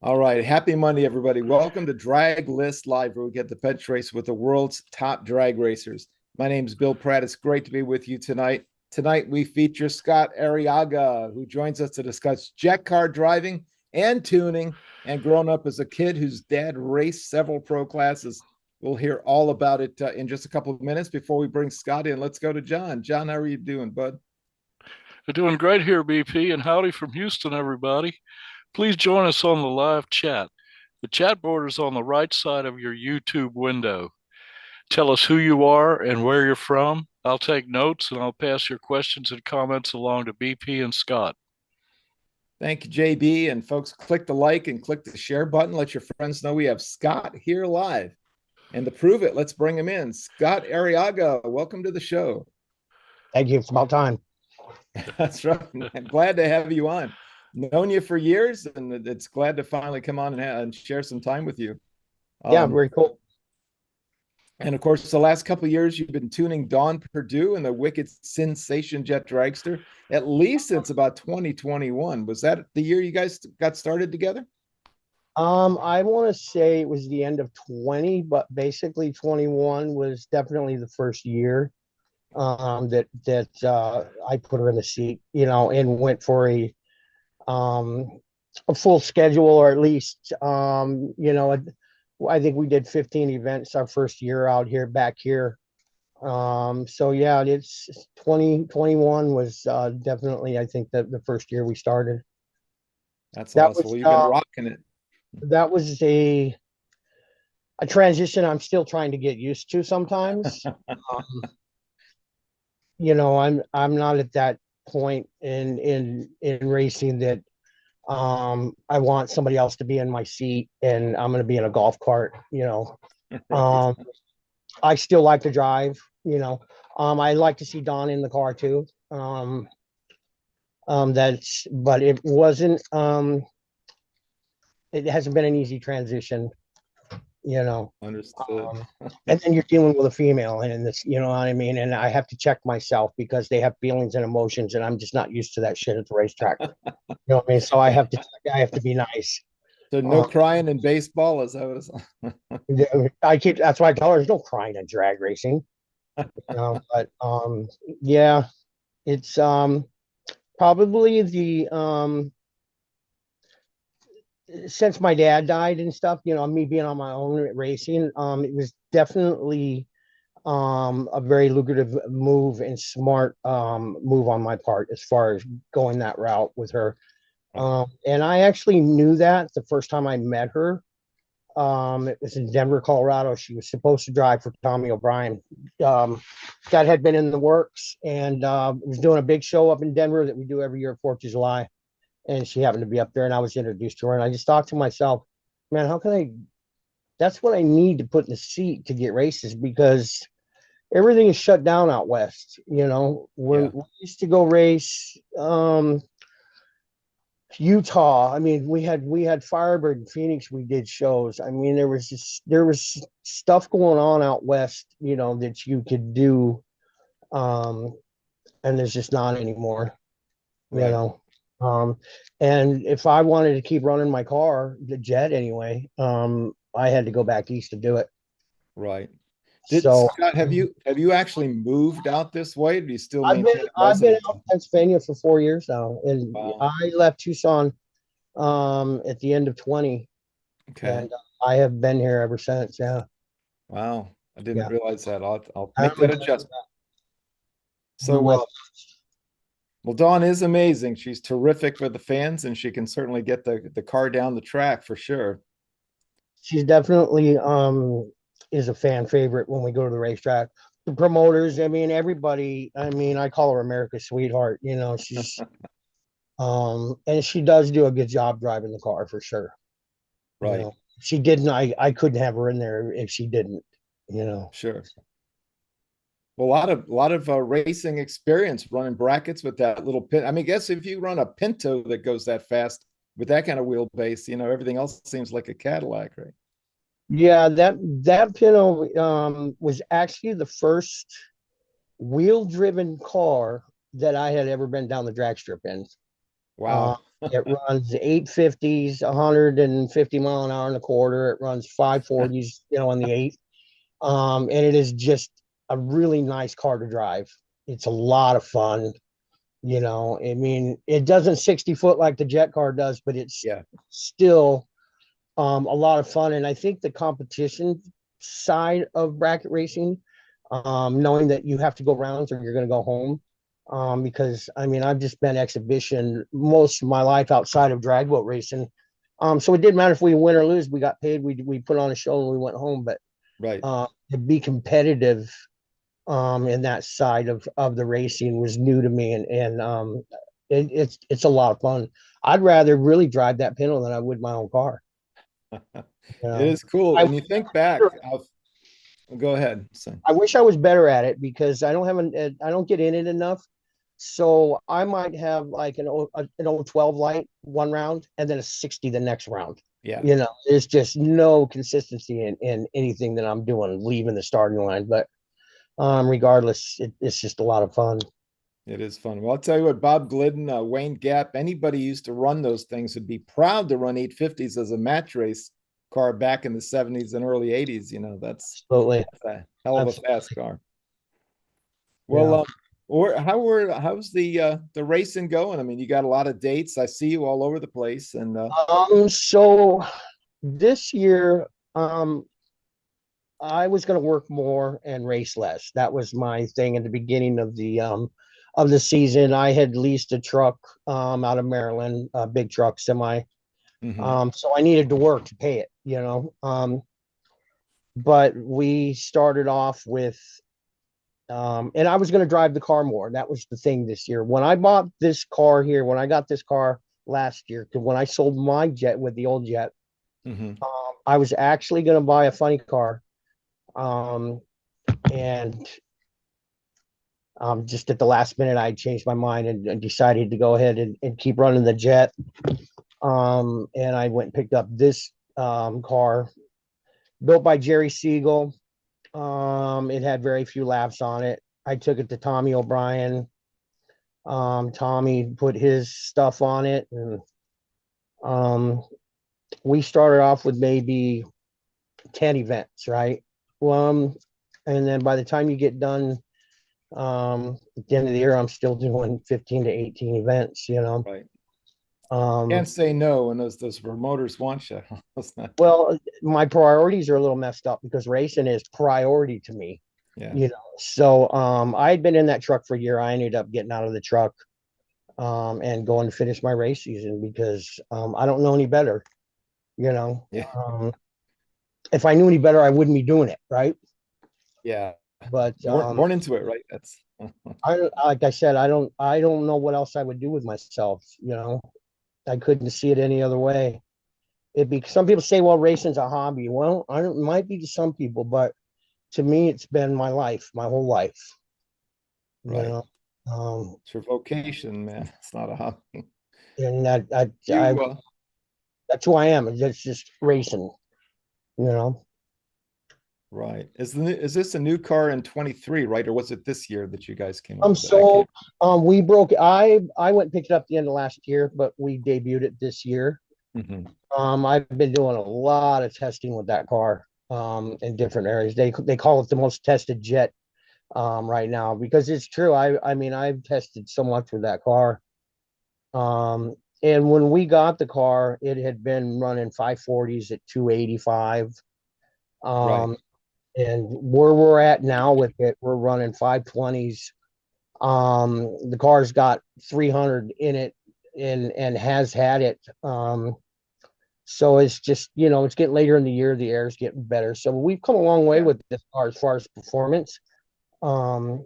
All right. Happy Monday, everybody. Welcome to Draglist Live, where we get the bench race with the world's top drag racers. My name is Bill Pratt. It's great to be with you tonight. Tonight, we feature Scott Arriaga, who joins us to discuss jet car driving and tuning, and growing up as a kid whose dad raced several pro classes. We'll hear all about it in just a couple of minutes. Before we bring Scott in, let's go to John. John, how are you doing, bud? We're doing great here, BP, and howdy from Houston, everybody. Please join us on the live chat. The chat board is on the right side of your YouTube window. Tell us who you are and where you're from. I'll take notes and I'll pass your questions and comments along to BP and Scott. Thank you, JB. And folks, click the like and click the share button. Let your friends know we have Scott here live. And to prove it, let's bring him in. Scott Arriaga, welcome to the show. Thank you. It's about time. That's right. I'm glad to have you on. Known you for years, and it's glad to finally come on and share some time with you. Yeah, very cool. And of course, the last couple of years, you've been tuning Dawn Purdue and the Wicked Sensation Jet Dragster, at least since about 2021. Was that the year you guys got started together? I want to say it was the end of 20, but basically 21 was definitely the first year that I put her in the seat, and went for a full schedule, or at least I think we did 15 events our first year out here back here. So yeah, it's 2021 was definitely, I think, that the first year we started. That's That awesome. was Well, you've been rocking it. that was a transition I'm still trying to get used to sometimes. I'm not at that point in racing that I want somebody else to be in my seat and I'm going to be in a golf cart. Right. I still like to drive. I like to see Don in the car too. But it wasn't. It hasn't been an easy transition. Understood. And then you're dealing with a female, and this, you know what I mean? And I have to check myself because they have feelings and emotions, and I'm just not used to that shit at the racetrack. You know what I mean? So I have to be nice. So no crying in baseball, as I was. That's why I tell her there's no crying in drag racing. But yeah, it's probably the since my dad died and stuff, me being on my own racing, it was definitely a very lucrative move and smart move on my part as far as going that route with her. And I actually knew that the first time I met her. It was in Denver, Colorado. She was supposed to drive for Tommy O'Brien. That had been in the works, and was doing a big show up in Denver that we do every year, 4th of July. And she happened to be up there, and I was introduced to her. And I just thought to myself, man, how can I? That's what I need to put in the seat to get races, because everything is shut down out west. We used to go race Utah. I mean, we had Firebird in Phoenix. We did shows. I mean, there was stuff going on out west, that you could do, and there's just not anymore. You Right. know, and if I wanted to keep running my car, the jet anyway, I had to go back east to do it. Right. So Scott, have you actually moved out this way? Do you still I've been maintain a I've been out residence? in Pennsylvania for 4 years now, and Wow. I left Tucson at the end of 20, Okay. and I have been here ever since. Yeah, Wow. I didn't yeah. realize that. I'll I'm make that in adjustment. the So, West. well, Dawn is amazing. She's terrific for the fans, and she can certainly get the car down the track for sure. She's definitely is a fan favorite when we go to the racetrack. The promoters, I mean, everybody. I mean, I call her America's sweetheart. She's and she does do a good job driving the car for sure. Right. If she didn't, I couldn't have her in there if she didn't. You know. Sure. Well, a lot of racing experience running brackets with that little pin. I mean, guess if you run a Pinto that goes that fast with that kind of wheelbase, everything else seems like a Cadillac, right? Yeah, that Pinto was actually the first wheel driven car that I had ever been down the drag strip in. Wow. It runs 850s, 150 mile an hour in the quarter. It runs 540s, in the eight. And it is just a really nice car to drive. It's a lot of fun. I mean, it doesn't 60 foot like the jet car does, but it's Yeah. still a lot of fun. And I think the competition side of bracket racing, knowing that you have to go rounds or you're going to go home, because I mean, I've just been exhibition most of my life outside of drag boat racing. So it didn't matter if we win or lose, we got paid, we put on a show and we went home. But Right. to be competitive in that side of the racing was new to me, and it's a lot of fun. I'd rather really drive that Pinto than I would my own car. It is cool. I When you think back of, go ahead. So, I wish I was better at it because I don't get in it enough. So I might have like an old 12 light one round and then a 60 the next round. yeah, There's just no consistency in anything that I'm doing leaving the starting line. But regardless, it's just a lot of fun. it is fun. Well, I'll tell you what, Bob Glidden, Wayne Gap, anybody used to run those things would be proud to run 850s as a match race car back in the 70s and early 80s. That's Absolutely. a hell of Absolutely. a fast car. Well, how's the racing going? I mean, you got a lot of dates. I see you all over the place, and So this year, I was going to work more and race less. That was my thing at the beginning of the season. I had leased a truck out of Maryland, a big truck semi. So I needed to work to pay it. But we started off with and I was going to drive the car more. That was the thing this year. When I bought this car here, when I got this car last year, because when I sold my jet with the old jet, I was actually going to buy a funny car. And just at the last minute, I changed my mind and decided to go ahead and keep running the jet. And I went and picked up this car built by Jerry Siegel. It had very few laps on it. I took it to Tommy O'Brien. Tommy put his stuff on it, and we started off with maybe 10 events, right? And then by the time you get done, at the end of the year, I'm still doing 15 to 18 events, right. Um, Can't say no when those promoters want you. well, my priorities are a little messed up because racing is priority to me. Yeah. So I had been in that truck for a year. I ended up getting out of the truck and going to finish my race season because I don't know any better. Yeah. If I knew any better, I wouldn't be doing it, right? Yeah. But born into it, right? That's like I said, I don't know what else I would do with myself. I couldn't see it any other way. Some people say, well, racing's a hobby. Well, it might be to some people, but to me, it's been my life, my whole life. right. It's your vocation, man. It's not a hobby. And that's who I am. It's just racing, Right. Is this a new car in 23, right? Or was it this year that you guys came up with it? So we broke I went and picked it up the end of last year, but we debuted it this year. I've been doing a lot of testing with that car in different areas. They call it the most tested jet right now because it's true. I mean, I've tested so much with that car. And when we got the car, it had been running 540s at 285. Right. And where we're at now with it, we're running 520s. The car's got 300 in it and has had it. So it's just, it's getting later in the year, the air's getting better. So we've come a long way with this car as far as performance. And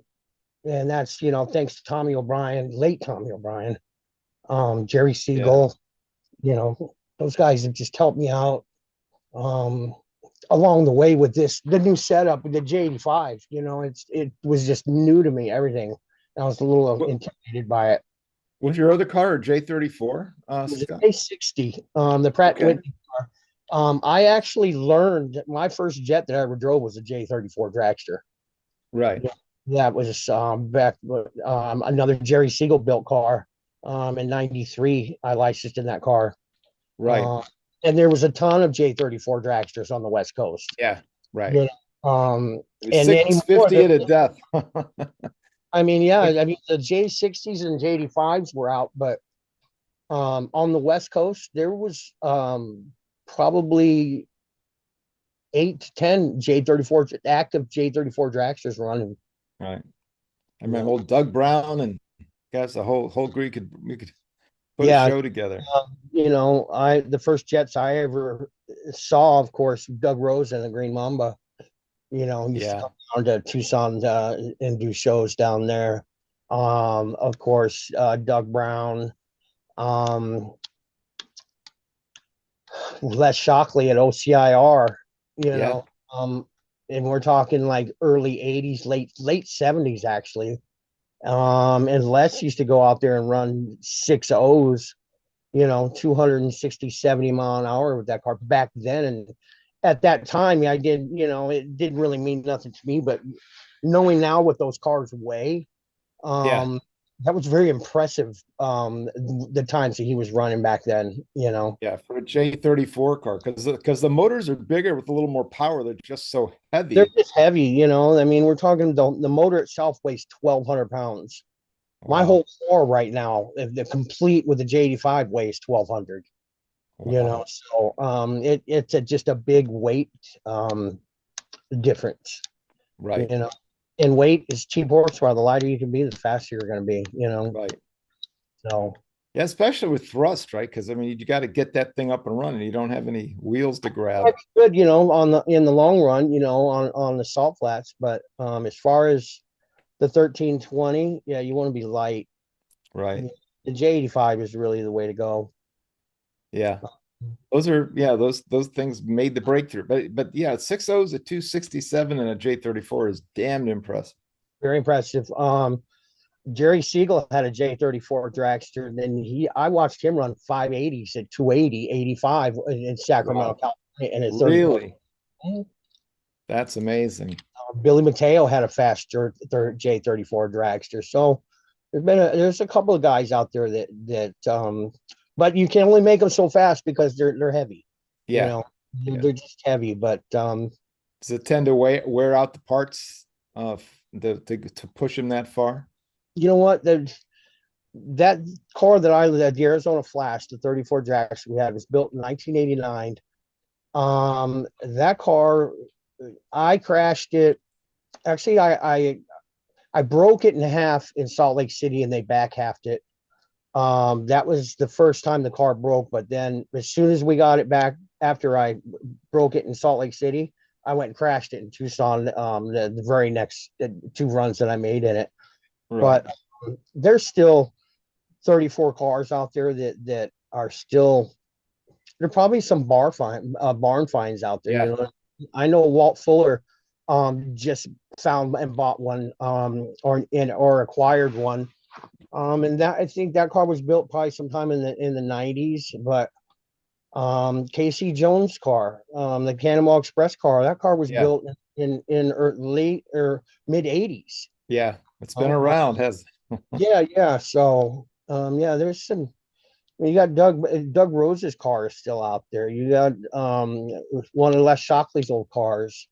that's, thanks to Tommy O'Brien, late Tommy O'Brien, Jerry Siegel, those guys have just helped me out along the way with the new setup with the J85. It was just new to me, everything. I was a little intimidated by it. Was your other car a J34? It was a J60, the Pratt Whitney car. I actually learned my first jet that I ever drove was a J34 Dragster. Right. That was back another Jerry Siegel built car. In '93, I licensed in that car. Right. And there was a ton of J34 dragsters on the West Coast. Yeah. Right. You know, It was and anymore, 650 at a death. I mean, yeah, I mean the J60s and J85s were out, but on the West Coast there was probably 8 to 10 J34 active J34 dragsters running. Right. I remember old Doug Brown and guys, the whole group we could put a Yeah, show together. you know, the first jets I ever saw, of course, Doug Rose and the Green Mamba. You know, he used to Yeah. come down to Tucson and do shows down there. Of course, Doug Brown, um, Les Shockley at OCIR. You Yeah. know, and we're talking like early '80s, late '70s actually. And Les used to go out there and run 6.0s, you know, 260, 70 mile an hour with that car back then. And at that time, I did, you know, it didn't really mean nothing to me, but knowing now what those cars weigh, Yeah. that was very impressive. The times that he was running back then, you know. Yeah. For a J34 car, because the motors are bigger with a little more power. They're just so They're heavy. just heavy, you know. I mean, we're talking the motor itself weighs 1,200 pounds. My Wow. whole car right now, if the complete with the J85 weighs 1,200. You know, Wow. so it's just a big weight difference. You Right. know, and weight is cheap horsepower. The lighter you can be, the faster you're going to be. You know, Right. so Yeah, especially with thrust, right? Because I mean, you got to get that thing up and running. You don't have any wheels to grab. that's good. You know, in the long run, you know, on the salt flats. But as far as the 1320, yeah, you want to be light. Right. The J85 is really the way to go. Yeah. Those are those things made the breakthrough. But yeah, 6.0s, a 267 and a J34 is damned impressive. Very impressive. Jerry Siegel had a J34 dragster, and then I watched him run 580s at 280, 85 in Sacramento, Wow. California, and at 34. Really? That's amazing. Billy Mateo had a fast J34 dragster. So there's a couple of guys out there that but you can only make them so fast because they're heavy. You Yeah. know, Yeah. they're just heavy. But Does it tend to wear out the parts to push them that far? you know what? That car the Arizona Flash, the 34 dragster we had was built in 1989. That car, I crashed it. Actually, I broke it in half in Salt Lake City, and they back halved it. That was the first time the car broke. But then, as soon as we got it back after I broke it in Salt Lake City, I went and crashed it in Tucson. The very next 2 runs that I made in it. Right. But there's still 34 cars out there that are still. There are probably some barn finds out there. Yeah. You know, I know Walt Fuller just found and bought one or acquired one. And that I think that car was built probably sometime in the 90s. But Casey Jones' car, the Cannonball Express car, that car was Yeah. built in late or mid 80s. Yeah. It's been around, has Yeah. So yeah, there's some. You got Doug Rose's car is still out there. You got one of Les Shockley's old cars.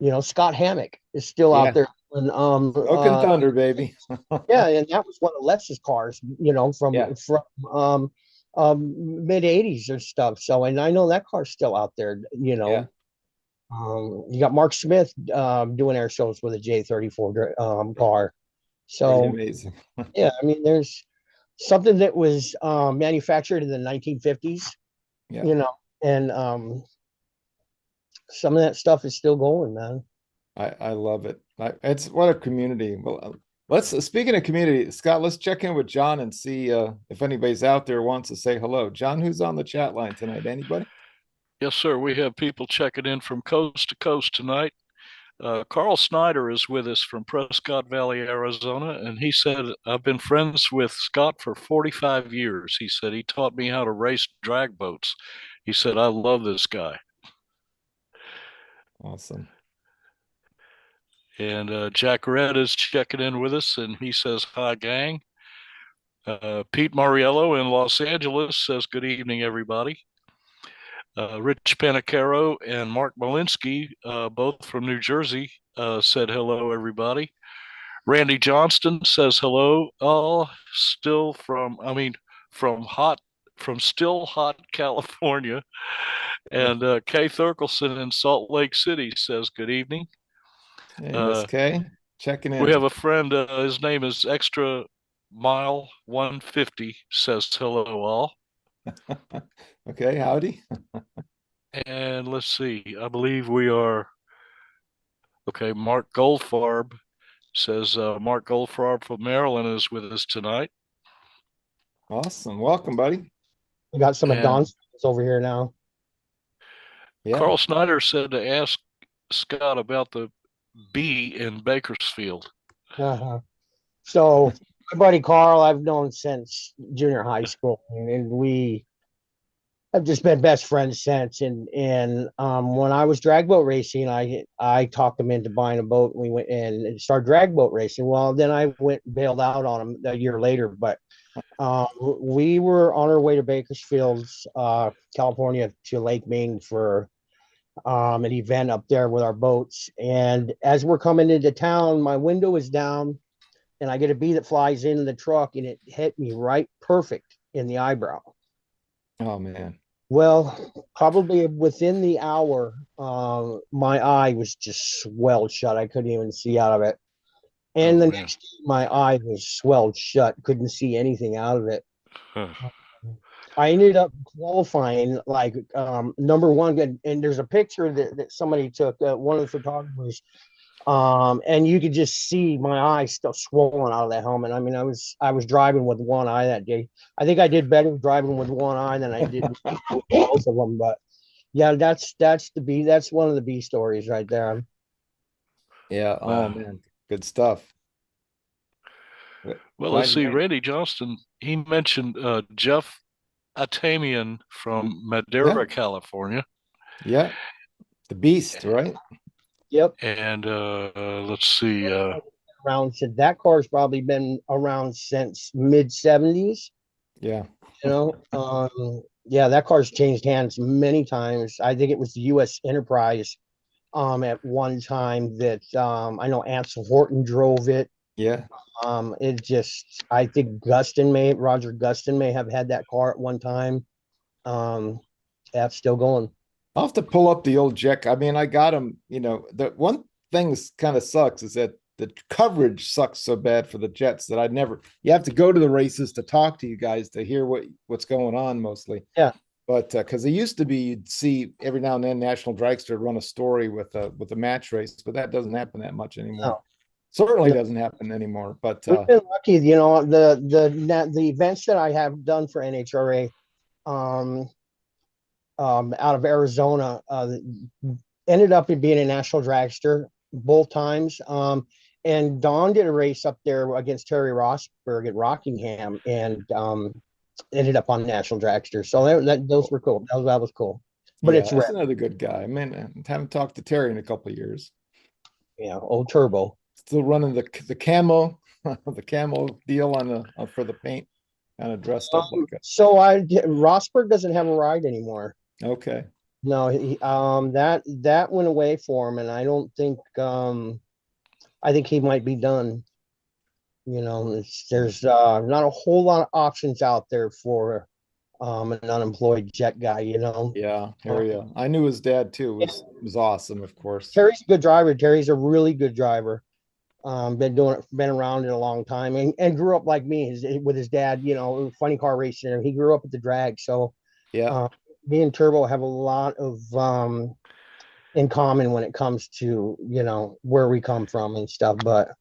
You know, Scott Hammock is still out yeah. there. And Smoking Thunder, baby. yeah, and that was one of Les's cars. You know, Yeah. from mid '80s or stuff. So, and I know that car's still out there. You Yeah. know, you got Mark Smith doing air shows with a J34 car. Pretty So amazing. yeah, I mean, there's something that was manufactured in the 1950s, Yeah. you know, and some of that stuff is still going, man. I love it. It's what a community. Well, let's speaking of community, Scott, let's check in with John and see if anybody's out there wants to say hello. John, who's on the chat line tonight? Anybody? Yes, sir. We have people checking in from coast to coast tonight. Carl Snyder is with us from Prescott Valley, Arizona, and he said, I've been friends with Scott for 45 years. He said he taught me how to race drag boats. He said, I love this guy. Awesome. And Jack Red is checking in with us, and he says, hi, gang. Pete Mariello in Los Angeles says, good evening, everybody. Rich Panacaro and Mark Malinsky, both from New Jersey, said hello, everybody. Randy Johnston says hello, all still from still hot California. And Kay Thurkelson in Salt Lake City says good evening. Hey, Miss Kay, checking in. We have a friend, his name is Extra Mile 150, says hello, all. Okay, howdy. And let's see, I believe we are, okay, Mark Goldfarb says Mark Goldfarb from Maryland is with us tonight. Awesome. Welcome, buddy. We got some of And Don's over here now. Yeah. Carl Snyder said to ask Scott about the bee in Bakersfield. Uh-huh. So my buddy Carl, I've known since junior high school, and we have just been best friends since. And when I was drag boat racing, I talked him into buying a boat, and we went and started drag boat racing. Well, then I went and bailed out on him a year later, but we were on our way to Bakersfield, California, to Lake Ming for an event up there with our boats. And as we're coming into town, my window is down, and I get a bee that flies into the truck, and it hit me right perfect in the eyebrow. Oh man. Well, probably within the hour, my eye was just swelled shut. I couldn't even see out of it. And the next day, my eye was swelled shut. Couldn't see anything out of it. I ended up qualifying like number one. And there's a picture that somebody took, one of the photographers, and you could just see my eye still swollen out of that helmet. I mean, I was driving with one eye that day. I think I did better driving with one eye than I did with both of them. But yeah, that's the bee. That's one of the bee stories right there. Yeah. Oh man, good stuff. Well, let's see. Randy Johnston, he mentioned Jeff Atamian from Madera, California. Yeah. The Beast, right? Yep. And let's see. Around that car's probably been around since mid 70s. Yeah. You know, yeah, that car's changed hands many times. I think it was the U.S. Enterprise at one time that I know Ansel Horton drove it. Yeah. It just, I think Roger Gustin may have had that car at one time. Yeah, it's still going. I'll have to pull up the old Jack. I mean, I got him, the one thing that kind of sucks is that the coverage sucks so bad for the Jets that you have to go to the races to talk to you guys to hear what's going on mostly. Yeah. But because it used to be, you'd see every now and then National Dragster run a story with a match race, but that doesn't happen that much anymore. No. Certainly doesn't happen anymore. But we've been lucky, the events that I have done for NHRA, out of Arizona, ended up being a national dragster both times. And Don did a race up there against Terry Rosberg at Rockingham, and ended up on national dragster. So those were cool. That was cool. But it's that's another good guy. I mean, I haven't talked to Terry in a couple of years. Yeah, old Turbo. Still running the camo, the camo deal for the paint, kind of dressed up like that. So Rosberg doesn't have a ride anymore. Okay. No, that went away for him, and I don't think I think he might be done. There's not a whole lot of options out there for an unemployed jet guy. Yeah, I knew his dad too. It was awesome, of course. Terry's a good driver. Terry's a really good driver. Been around it a long time, and grew up like me with his dad. Funny car racing. He grew up at the drag, so yeah. Me and Turbo have a lot of in common when it comes to where we come from and stuff. But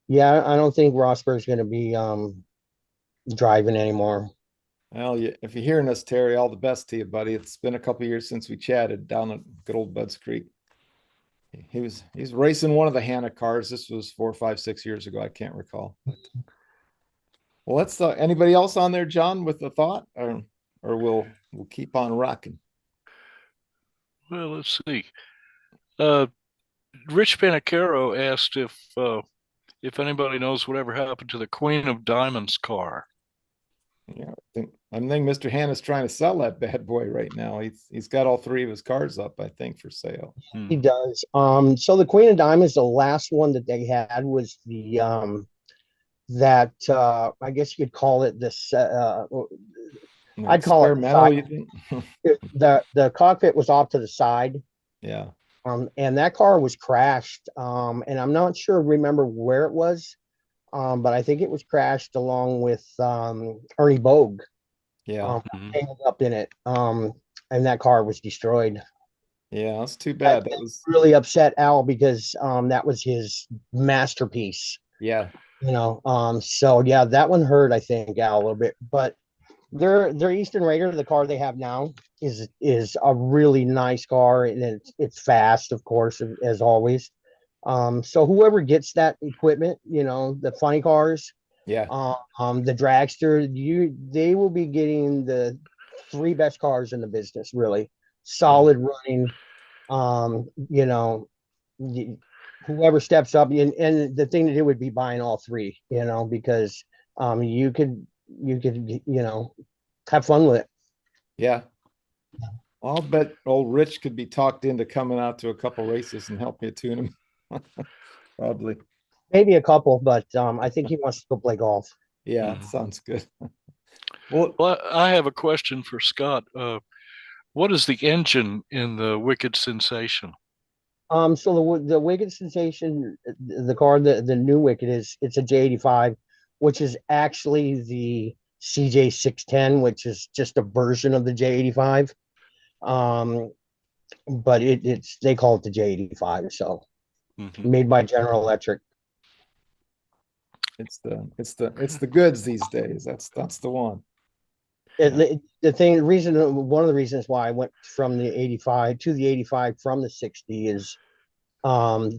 yeah, I don't think Rosberg's going to be driving anym's Well, if you're hearing us, Terry, all the best to you, buddy. It's been a couple of years since we chatted down at good old Budds Creek. He's racing one of the Hannah cars. This was 4, 5, 6 years ago. I can't recall. Well, let's anybody else on there, John, with a thought, or we'll keep on rocking. Well, let's see. Rich Panacaro asked if anybody knows whatever happened to the Queen of Diamonds car. Yeah, I think Mr. Hannah's trying to sell that bad boy right now. He's got all three of his cars up, I think, for sale. He does. So the Queen of Diamonds, the last one that they had was the that I guess you could call it this. I'd call it the Experimental, side. you think? The cockpit was off to the side. Yeah. And that car was crashed. And I'm not sure remember where it was. But I think it was crashed along with Ernie Bogue. Yeah. Ended up in it. And that car was destroyed. Yeah, that's too bad. That was really upset Al because that was his masterpiece. yeah. So yeah, that one hurt, I think, Al, a little bit. But their Eastern Raider, the car they have now, is a really nice car, and it's fast, of course, as always. So whoever gets that equipment, the funny cars, Yeah. the dragster, they will be getting the three best cars in the business, really. Solid running, you know, whoever steps up, and the thing to do would be buying all three, because you could have fun with it. Yeah. I'll bet old Rich could be talked into coming out to a couple races and help you tune him. Probably. Maybe a couple, but I think he wants to go play golf. Yeah, sounds good. Well, I have a question for Scott. What is the engine in the Wicked Sensation? So the Wicked Sensation, the car, the new Wicked it's a J85, which is actually the CJ610, which is just a version of the J85. But they call it the J85, so made by General Electric. It's the goods these days. That's the one. One of the reasons why I went from the 85 to the 85 from the 60 is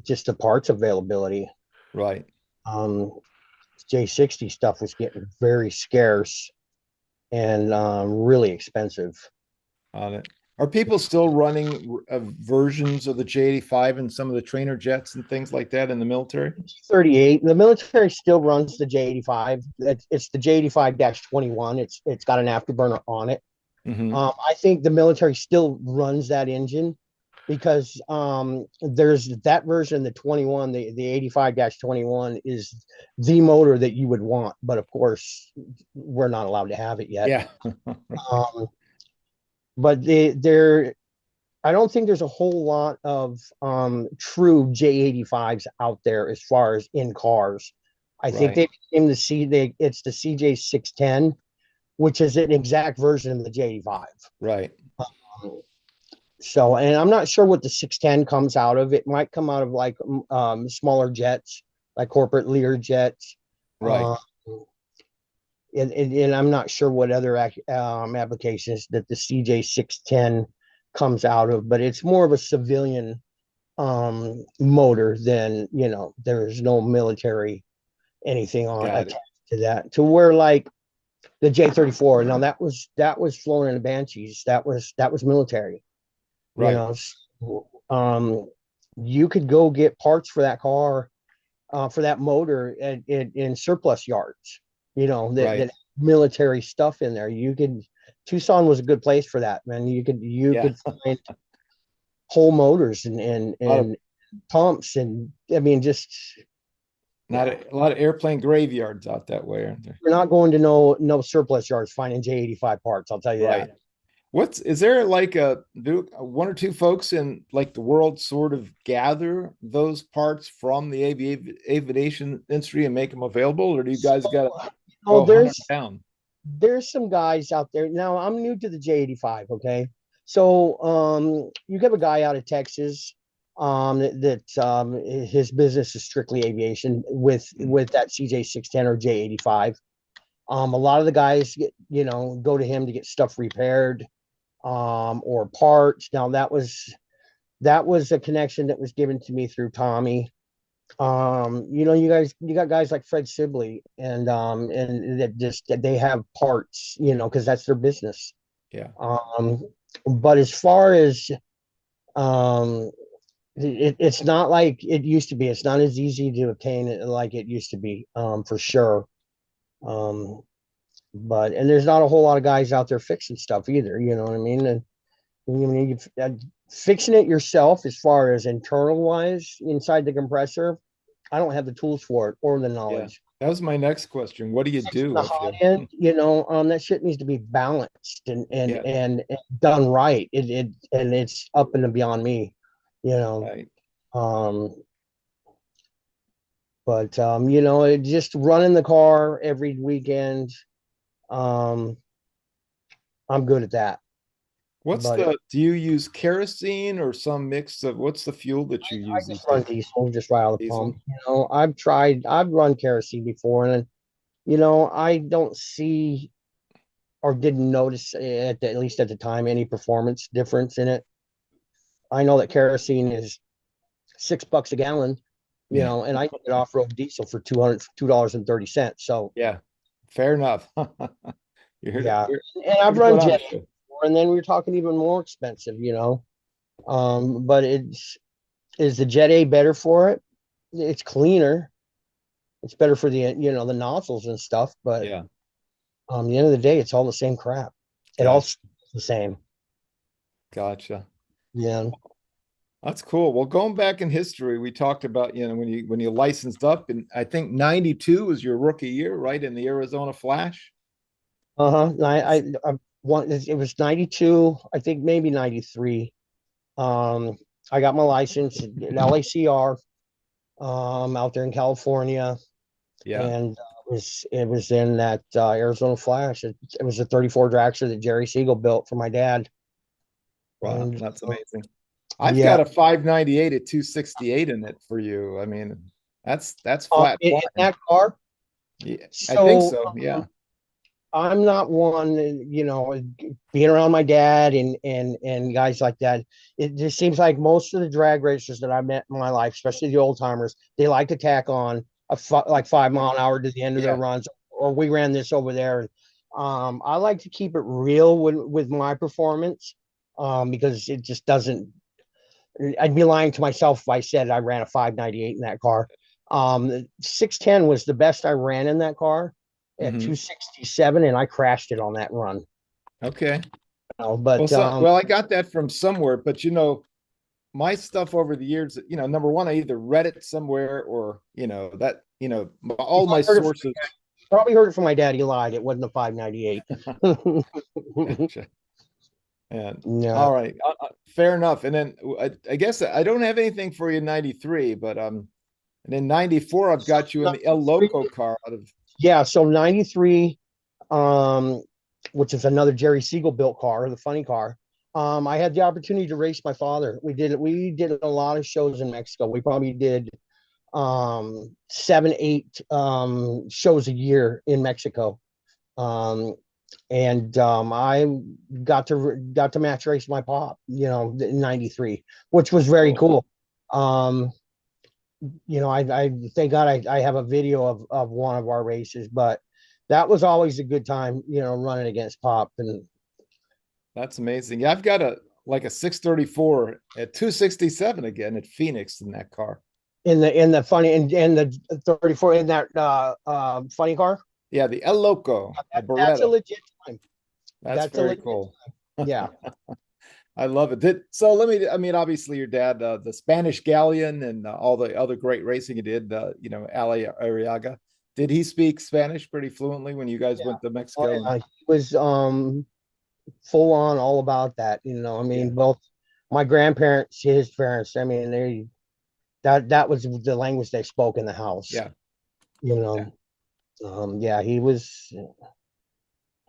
just the parts availability. Right. J60 stuff was getting very scarce and really expensive. On it. Are people still running versions of the J85 and some of the trainer jets and things like that in the military? 38. The military still runs the J85. It's the J85-21. It's got an afterburner on it. I think the military still runs that engine because there's that version, the 21, the 85-21 is the motor that you would want. But of course, we're not allowed to have it yet. Yeah. But I don't think there's a whole lot of true J85s out there as far as in cars. I think they became it's the CJ610, which is an exact version of the J85. Right. So, and I'm not sure what the 610 comes out of. It might come out of like smaller jets, like corporate Lear jets. Right. And I'm not sure what other applications that the CJ610 comes out of, but it's more of a civilian motor than, there's no military anything on attached to that, to where like the J34. Now that was flown in the Banshees. That was military. Right. You could go get parts for that car, for that motor in surplus yards. That military stuff in there. Tucson was a good place for that, man. You could find whole motors and pumps, and I mean, just a lot of airplane graveyards out that way, aren't there? You're not going to no surplus yards finding J85 parts. I'll tell you that. Is there like one or two folks in like the world sort of gather those parts from the aviation industry and make them available, or do you guys got there's some guys out there now. I'm new to the J85. Okay, so you have a guy out of Texas that his business is strictly aviation with that CJ610 or J85. A lot of the guys go to him to get stuff repaired or parts. Now that was a connection that was given to me through Tommy. You got guys like Fred Sibley and that they have parts, because that's their business. Yeah. But as far as it's not like it used to be. It's not as easy to obtain it like it used to be, for sure. and there's not a whole lot of guys out there fixing stuff either. You know what I mean? And I mean, fixing it yourself as far as internal wise inside the compressor, I don't have the tools for it or the Yeah. knowledge. That was my next question. What do you do The if hot you? end, that shit needs to be balanced Yeah. and done right. And it's up and beyond me, you know. Right. But just running the car every weekend, um, I'm good at that. What's But do you use kerosene or some mix of, what's the fuel that you I use these just run days? diesel, just right out of the Diesel? pump. I've run kerosene before, and I don't see or didn't notice at least at the time any performance difference in it. I know that kerosene is $6 a gallon, Yeah. and I can get off-road diesel for $2.30. So Yeah. Fair enough. yeah, You're and I've gonna run put on a jet show. before, and then we're talking even more expensive. But is the Jet A better for it? It's cleaner. It's better for the nozzles and stuff. But Yeah. the end of the day, it's all the same crap. It all Gotcha. smells the same. Gotcha. Yeah. That's cool. Well, going back in history, we talked about, when you licensed up, and I think 92 was your rookie year, right? In the Arizona Flash. Uh-huh. It was 92, I think maybe 93. I got my license at LACR, out there in California, Yeah. and it was in that Arizona Flash. It was a 34 Dragster that Jerry Siegel built for my dad. Wow. And That's amazing. I've yeah, got a 598 at 268 in it for you. I mean, that's flat in flying. that car. Yeah, I think So so. Yeah. I'm not one, being around my dad and guys like that. It just seems like most of the drag racers that I met in my life, especially the old timers, they like to tack on like 5 mile an hour to the end of their Yeah. runs, or we ran this over there. I like to keep it real with my performance, because it just doesn't. I'd be lying to myself if I said I ran a 598 in that car. 610 was the best I ran in that car at Mhm. 267, and I crashed it on that run. Okay. But Well, I got that from somewhere, but my stuff over the years, number one, I either read it somewhere or, all my sources. probably heard it from my dad. He lied. It wasn't a 598. And No. all right, fair enough. And then I guess I don't have anything for you in 93, but and in 94, I've got you in the El Loco car out of. Yeah, so 93, which is another Jerry Siegel built car, the funny car. I had the opportunity to race my father. We did a lot of shows in Mexico. We probably did 7, 8 shows a year in Mexico. And I got to match race my pop, in 93, which was very cool. I thank God I have a video of one of our races, but that was always a good time, running against Pop. And That's amazing. Yeah, I've got a 634 at 267 again at Phoenix in that car. in the funny and the 34 in that funny car. Yeah, the El Loco, the That's a Beretta. legit time. That's very cool. Yeah. I love it. I mean, obviously your dad, the Spanish Galleon and all the other great racing he did, Ali Arriaga. Did he speak Spanish pretty fluently when you guys went to Mexico? He was full on all about that. I mean, both my grandparents, his parents, I mean, that was the language they spoke in the house. Yeah. He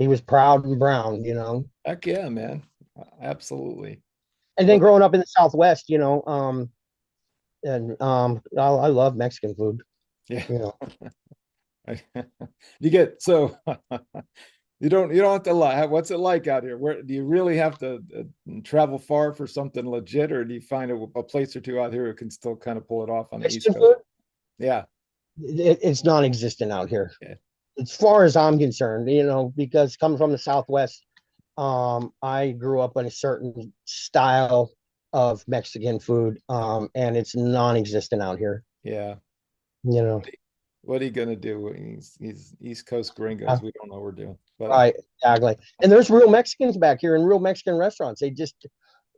was proud and brown. Heck yeah, man. Absolutely. And then growing up in the Southwest, and I love Mexican food. Yeah. You get so you don't have to lie. What's it like out here? Where do you really have to travel far for something legit, or do you find a place or two out here who can still kind of pull it off on the East Coast? Food? Yeah, it's non-existent out here, yeah. As far as I'm concerned. Because coming from the Southwest, I grew up in a certain style of Mexican food, and it's non-existent out here. Yeah. What are you gonna do? He's East Coast gringos. We don't know what we're doing. But Right, exactly. And there's real Mexicans back here in real Mexican restaurants. They just,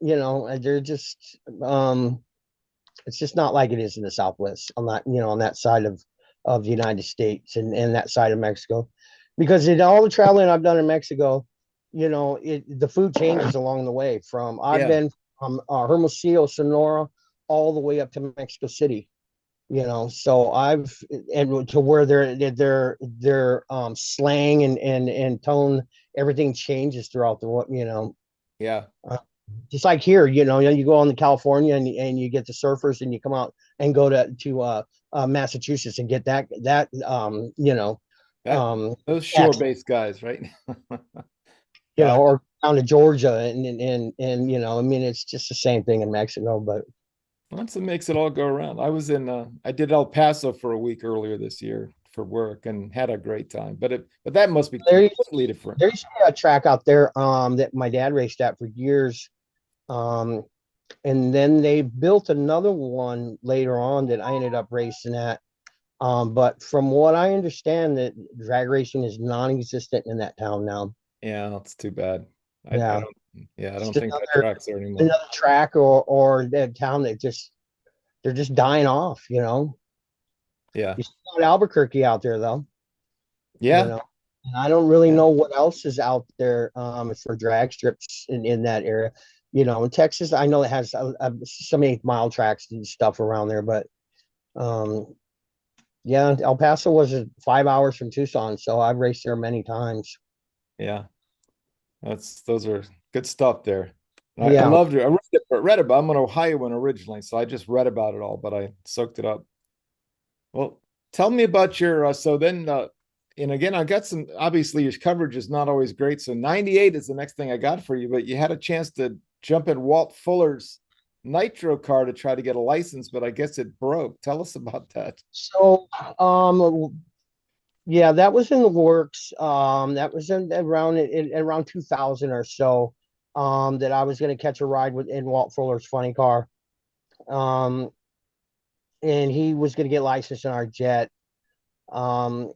they're just, it's just not like it is in the Southwest on that, on that side of the United States and that side of Mexico, because in all the traveling I've done in Mexico, the food changes along the way. I've yeah, been from Hermosillo, Sonora, all the way up to Mexico City. So and to where their slang and tone, everything changes throughout yeah. uh, just like here, you go on to California and you get the surfers, and you come out and go to Massachusetts and get that That um those accent, shore-based guys, right? God, or down to Georgia and I mean, it's just the same thing in Mexico, but that's what makes it all go around. I did El Paso for a week earlier this year for work and had a great time. But that must be there completely different. there used to be a track out there that my dad raced at for years. Um, and then they built another one later on that I ended up racing at. But from what I understand, that drag racing is non-existent in that town now. Yeah, that's too bad. I Yeah, don't. Yeah, I it's don't just think that track's there anymore. another track or that town that they're just dying off. Yeah, You still got Albuquerque out there though. You yeah, know, and I don't really yeah. know what else is out there for drag strips in that area. In Texas, I know it has some 8 mile tracks and stuff around there, but um, yeah, El Paso was 5 hours from Tucson, so I've raced there many times. Yeah. Those are good stuff there. I Yeah. loved it. Read about. I'm an Ohioan originally, so I just read about it all, but I soaked it up. Well, tell me about your. So then, and again, I got some. Obviously, your coverage is not always great. So 98 is the next thing I got for you, but you had a chance to jump in Walt Fuller's Nitro car to try to get a license, but I guess it broke. Tell us about that. So, yeah, that was in the works. That was around 2000 or so. That I was going to catch a ride in Walt Fuller's funny car. Um, and he was going to get licensed in our jet. Um,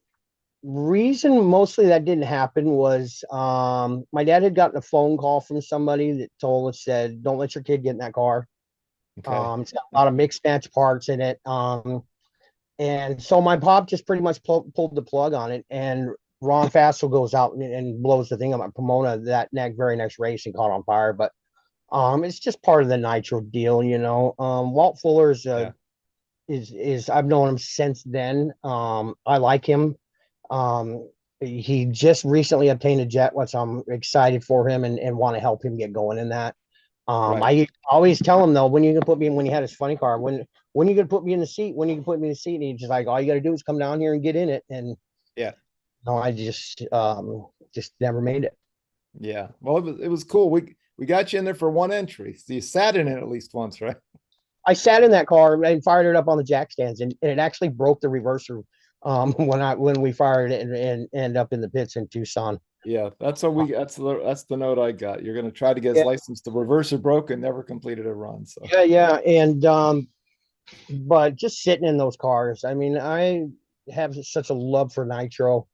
Reason mostly that didn't happen was my dad had gotten a phone call from somebody that said, "Don't let your kid get in that car. Okay. It's got a lot of mixed match parts in it." And so my pop just pretty much pulled the plug on it, and Ron Fassel goes out and blows the thing up at Pomona very next race and caught on fire. But it's just part of the nitro deal. Walt Fuller's Yeah. is I've known him since then. I like him. He just recently obtained a jet, which I'm excited for him and want to help him get going in that. Right. I always tell him though, when you can put me in, when he had his funny car, when you gonna put me in the seat, when you can put me in the seat, and he's just like, all you gotta do is come down here and get in it. And Yeah. no, I just never made it. Yeah. Well, it was cool. We got you in there for one entry. So you sat in it at least once, right? I sat in that car and fired it up on the jack stands, and it actually broke the reverser when we fired it and end up in the pits in Tucson. Yeah, that's the note I got. You're gonna try to get his Yeah, license. The reverser broke and never completed a run. So yeah. And but just sitting in those cars, I mean, I have such a love for nitro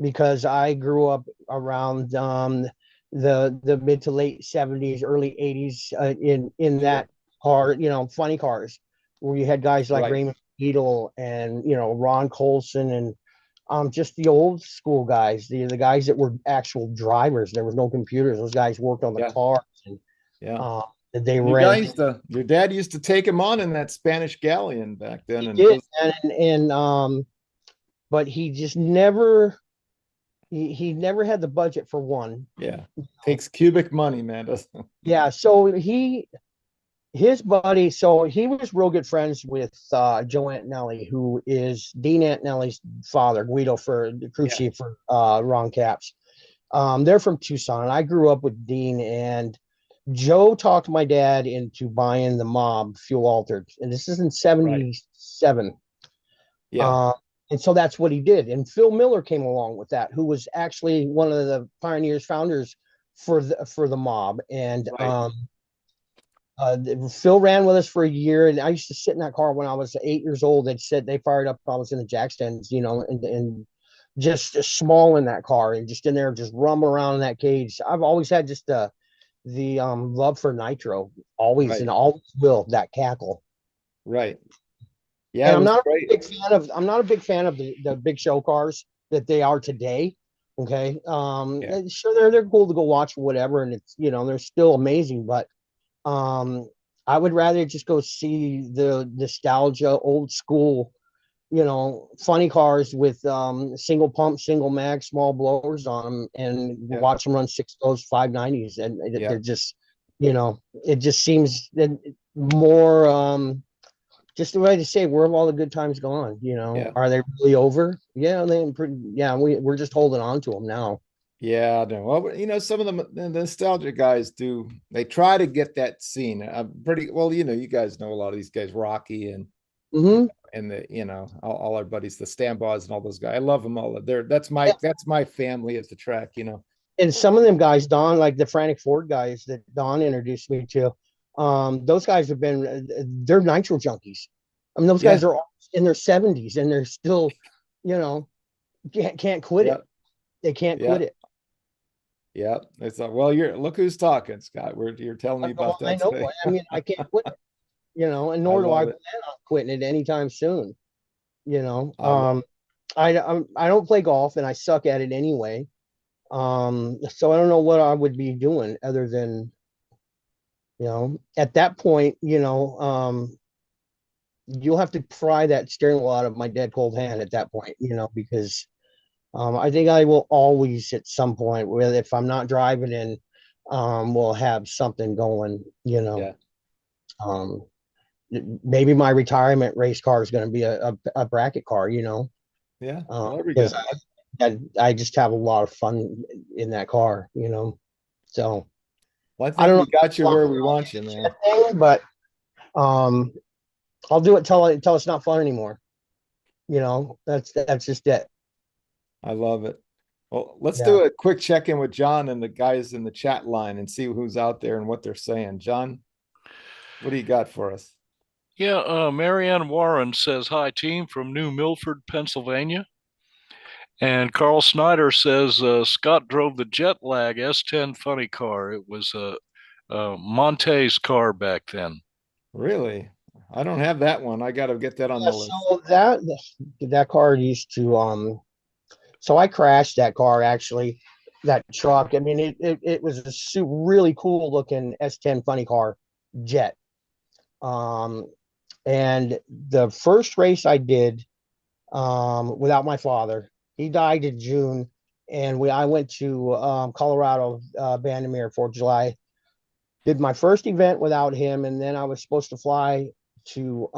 because I grew up around the mid to late 70s, early 80s in sure. that car, funny cars, where you had guys like Right. Raymond Beadle and Ron Colson and just the old school guys, the guys that were actual drivers. There was no computers. Those guys worked on the Yeah. cars and Yeah. they And ran. your dad used to take him on in that Spanish galleon back then. He And did, those, and but he just never he never had the budget for one. yeah, takes cubic money, man. Doesn't Yeah, so his buddy, so he was real good friends with Joe Antonelli, who is Dean Antonelli's father, Guido, for the crew Yeah. chief for Ron Caps. They're from Tucson, and I grew up with Dean, and Joe talked my dad into buying the Mob fuel altered, and this is in Right. '77. Yeah. Uh, and so that's what he did. And Phil Miller came along with that, who was actually one of the pioneers, founders for the Mob. And Right. Phil ran with us for a year, and I used to sit in that car when I was 8 years old. They said they fired up. I was in the jack stands, and just small in that car and just in there, just rumbling around in that cage. I've always had just the love for nitro, always Right. and always will, that cackle. Right. Yeah, And it was great. I'm not a big fan of the big show cars that they are today. Okay. Yeah. Sure, they're cool to go watch or whatever, and it's, they're still amazing, but um I would rather just go see the nostalgia, old school, funny cars with single pump, single mag, small blowers on them, and Yeah. watch them run six of those 590s. And Yeah. they're just, it just seems that more just the way to say, where have all the good times gone? Yeah. Are they really over? Yeah, we're just holding on to them now. Yeah, no. Well, some of the nostalgia guys do. They try to get that scene. Pretty well. You guys know a lot of these guys, Rocky and Hmm. all our buddies, the Stambaws and all those guys. I love them all. That's Yeah. my family at the track. And some of them guys, Don, like the Frantic Ford guys that Don introduced me to, those guys have been, they're nitro junkies. I mean, those Yeah. guys are all in their 70s and they're still, you know, can't quit Yeah. it. They can't Yeah. quit it. Yeah. It's well, look who's talking, Scott. You're telling me about I that know. today. I mean, I can't quit it, and I nor do I love plan it. on quitting it anytime soon. You know, I love I don't play golf and I suck at it anyway. So I don't know what I would be doing other than, at that point, you'll have to pry that steering wheel out of my dead cold hand at that point, because I think I will always at some point, where if I'm not driving in, we'll have something going, Yeah. um, maybe my retirement race car is going to be a bracket car, Yeah. Well, there we go. because I just have a lot of fun in that car, so Well, I I think don't know we got you if where we want you, man. thing, but um, I'll do it till it's not fun anymore. That's just it. I love it. Well, let's Yeah. do a quick check-in with John and the guys in the chat line and see who's out there and what they're saying. John, what do you got for us? Yeah, Marianne Warren says, hi, team from New Milford, Pennsylvania. And Carl Snyder says, Scott drove the jet lag S10 funny car. It was Monte's car back then. Really? I don't have that one. I got to get that on Yeah, the list. so that car used to so I crashed that car, actually, that truck. I mean, it was a really cool looking S10 funny car jet. Um, and the first race I did, without my father, he died in June, and I went to Colorado, Bandimere, 4th of July. Did my first event without him, and then I was supposed to fly to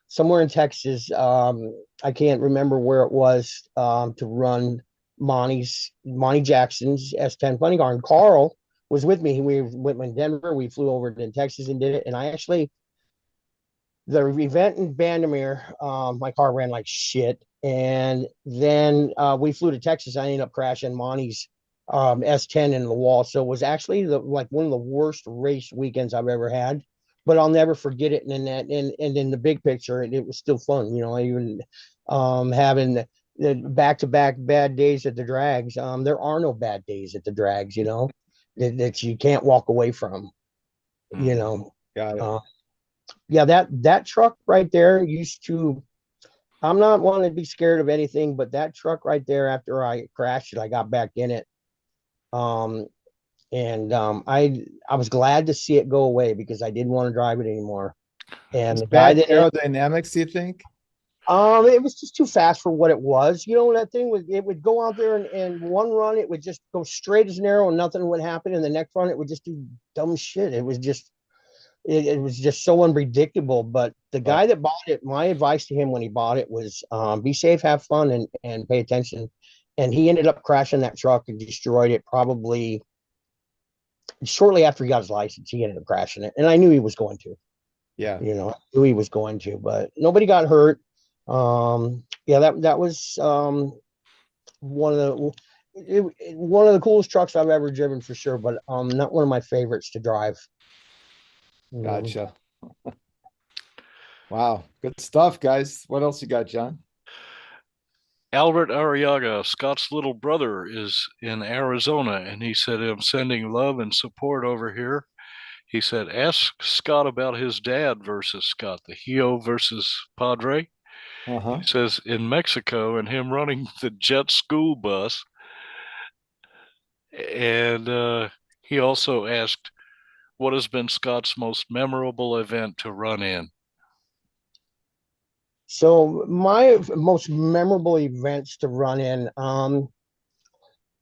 somewhere in Texas. I can't remember where it was, to run Monty Jackson's S10 funny car. And Carl was with me. We went to Denver. We flew over to Texas and did it. And I actually, the event in Bandimere, my car ran like shit. And then we flew to Texas. I ended up crashing Monty's S10 into the wall. So it was actually one of the worst race weekends I've ever had. But I'll never forget it. And in the big picture, it was still fun. Even having the back-to-back bad days at the drags. There are no bad days at the drags. That you can't walk away from. Got it. Yeah, that truck right there used to. I'm not one to be scared of anything, but that truck right there, after I crashed it, I got back in it. I was glad to see it go away because I didn't want to drive it anymore. And It's the guy bad that aerodynamics, do you think? it was just too fast for what it was. That thing it would go out there and one run it would just go straight as an arrow and nothing would happen. And the next run it would just do dumb shit. It was just so unpredictable. But the guy that bought it, my advice to him when he bought it was, be safe, have fun, and pay attention. And he ended up crashing that truck and destroyed it probably shortly after he got his license. He ended up crashing it, and I knew he was going to. Yeah. I knew he was going to, but nobody got hurt. Yeah, that was one of the coolest trucks I've ever driven for sure, but not one of my favorites to drive. Gotcha. Wow. Good stuff, guys. What else you got, John? Albert Arriaga, Scott's little brother, is in Arizona, and he said, I'm sending love and support over here. He said, ask Scott about his dad versus Scott, the Hio versus Padre. Uh-huh. He says, in Mexico, and him running the jet school bus. And he also asked, what has been Scott's most memorable event to run in? So my most memorable events to run in, at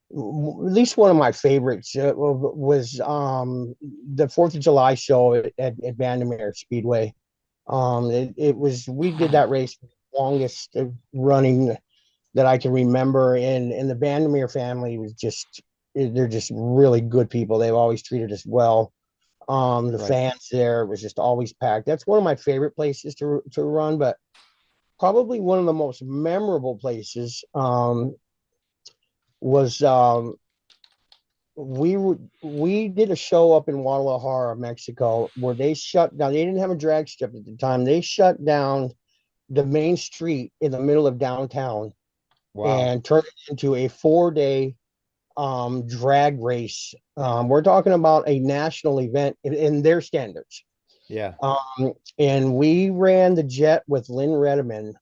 least one of my favorites was the 4th of July show at Vandermeer Speedway. It was, we did that race for the longest running that I can remember, and the Vandermeer family was just, they're just really good people. They've always treated us well. The Right. fans there was just always packed. That's one of my favorite places to run, but probably one of the most memorable places was we did a show up in Guadalajara, Mexico, where they shut down. They didn't have a drag strip at the time. They shut down the main street in the middle of downtown Wow. and turned it into a 4-day drag race. We're talking about a national event in their standards. Yeah. And we ran the jet with Lynn Reddeman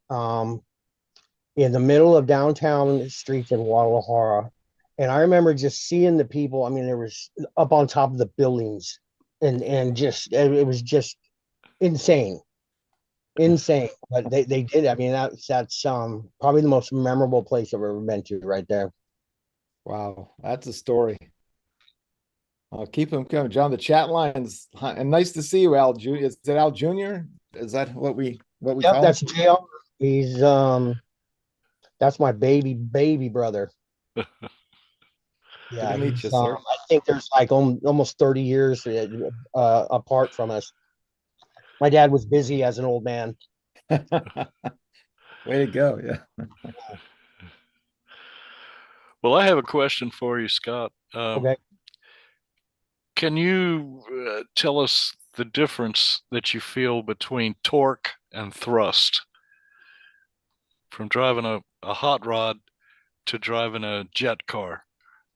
in the middle of downtown streets in Guadalajara. And I remember just seeing the people. I mean, there was up on top of the buildings, and just, it was just insane. But they did. I mean, that's probably the most memorable place I've ever been to right there. Wow. That's a story. Keep them coming, John. The chat lines, and nice to see you, Al Jr. Is it Al Jr.? Is that what we Yep, call that's him? JR. He's that's my baby brother. Good Yeah, to meet he's you, sir. I think there's like almost 30 years apart from us. My dad was busy as an old man. Way to go. Yeah. Well, I have a question for you, Scott. Okay. Can you tell us the difference that you feel between torque and thrust from driving a hot rod to driving a jet car?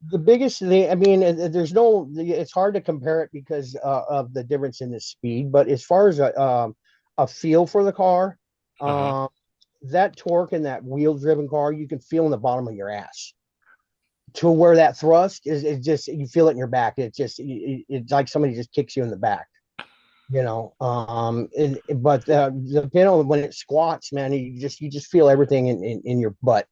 The biggest thing, I mean, there's no, it's hard to compare it because of the difference in the speed. But as far as a feel for the car, Uh-huh. that torque in that wheel-driven car, you can feel in the bottom of your ass. To where that thrust is just, you feel it in your back. It's like somebody just kicks you in the back. But the panel, when it squats, man, you just feel everything in your butt.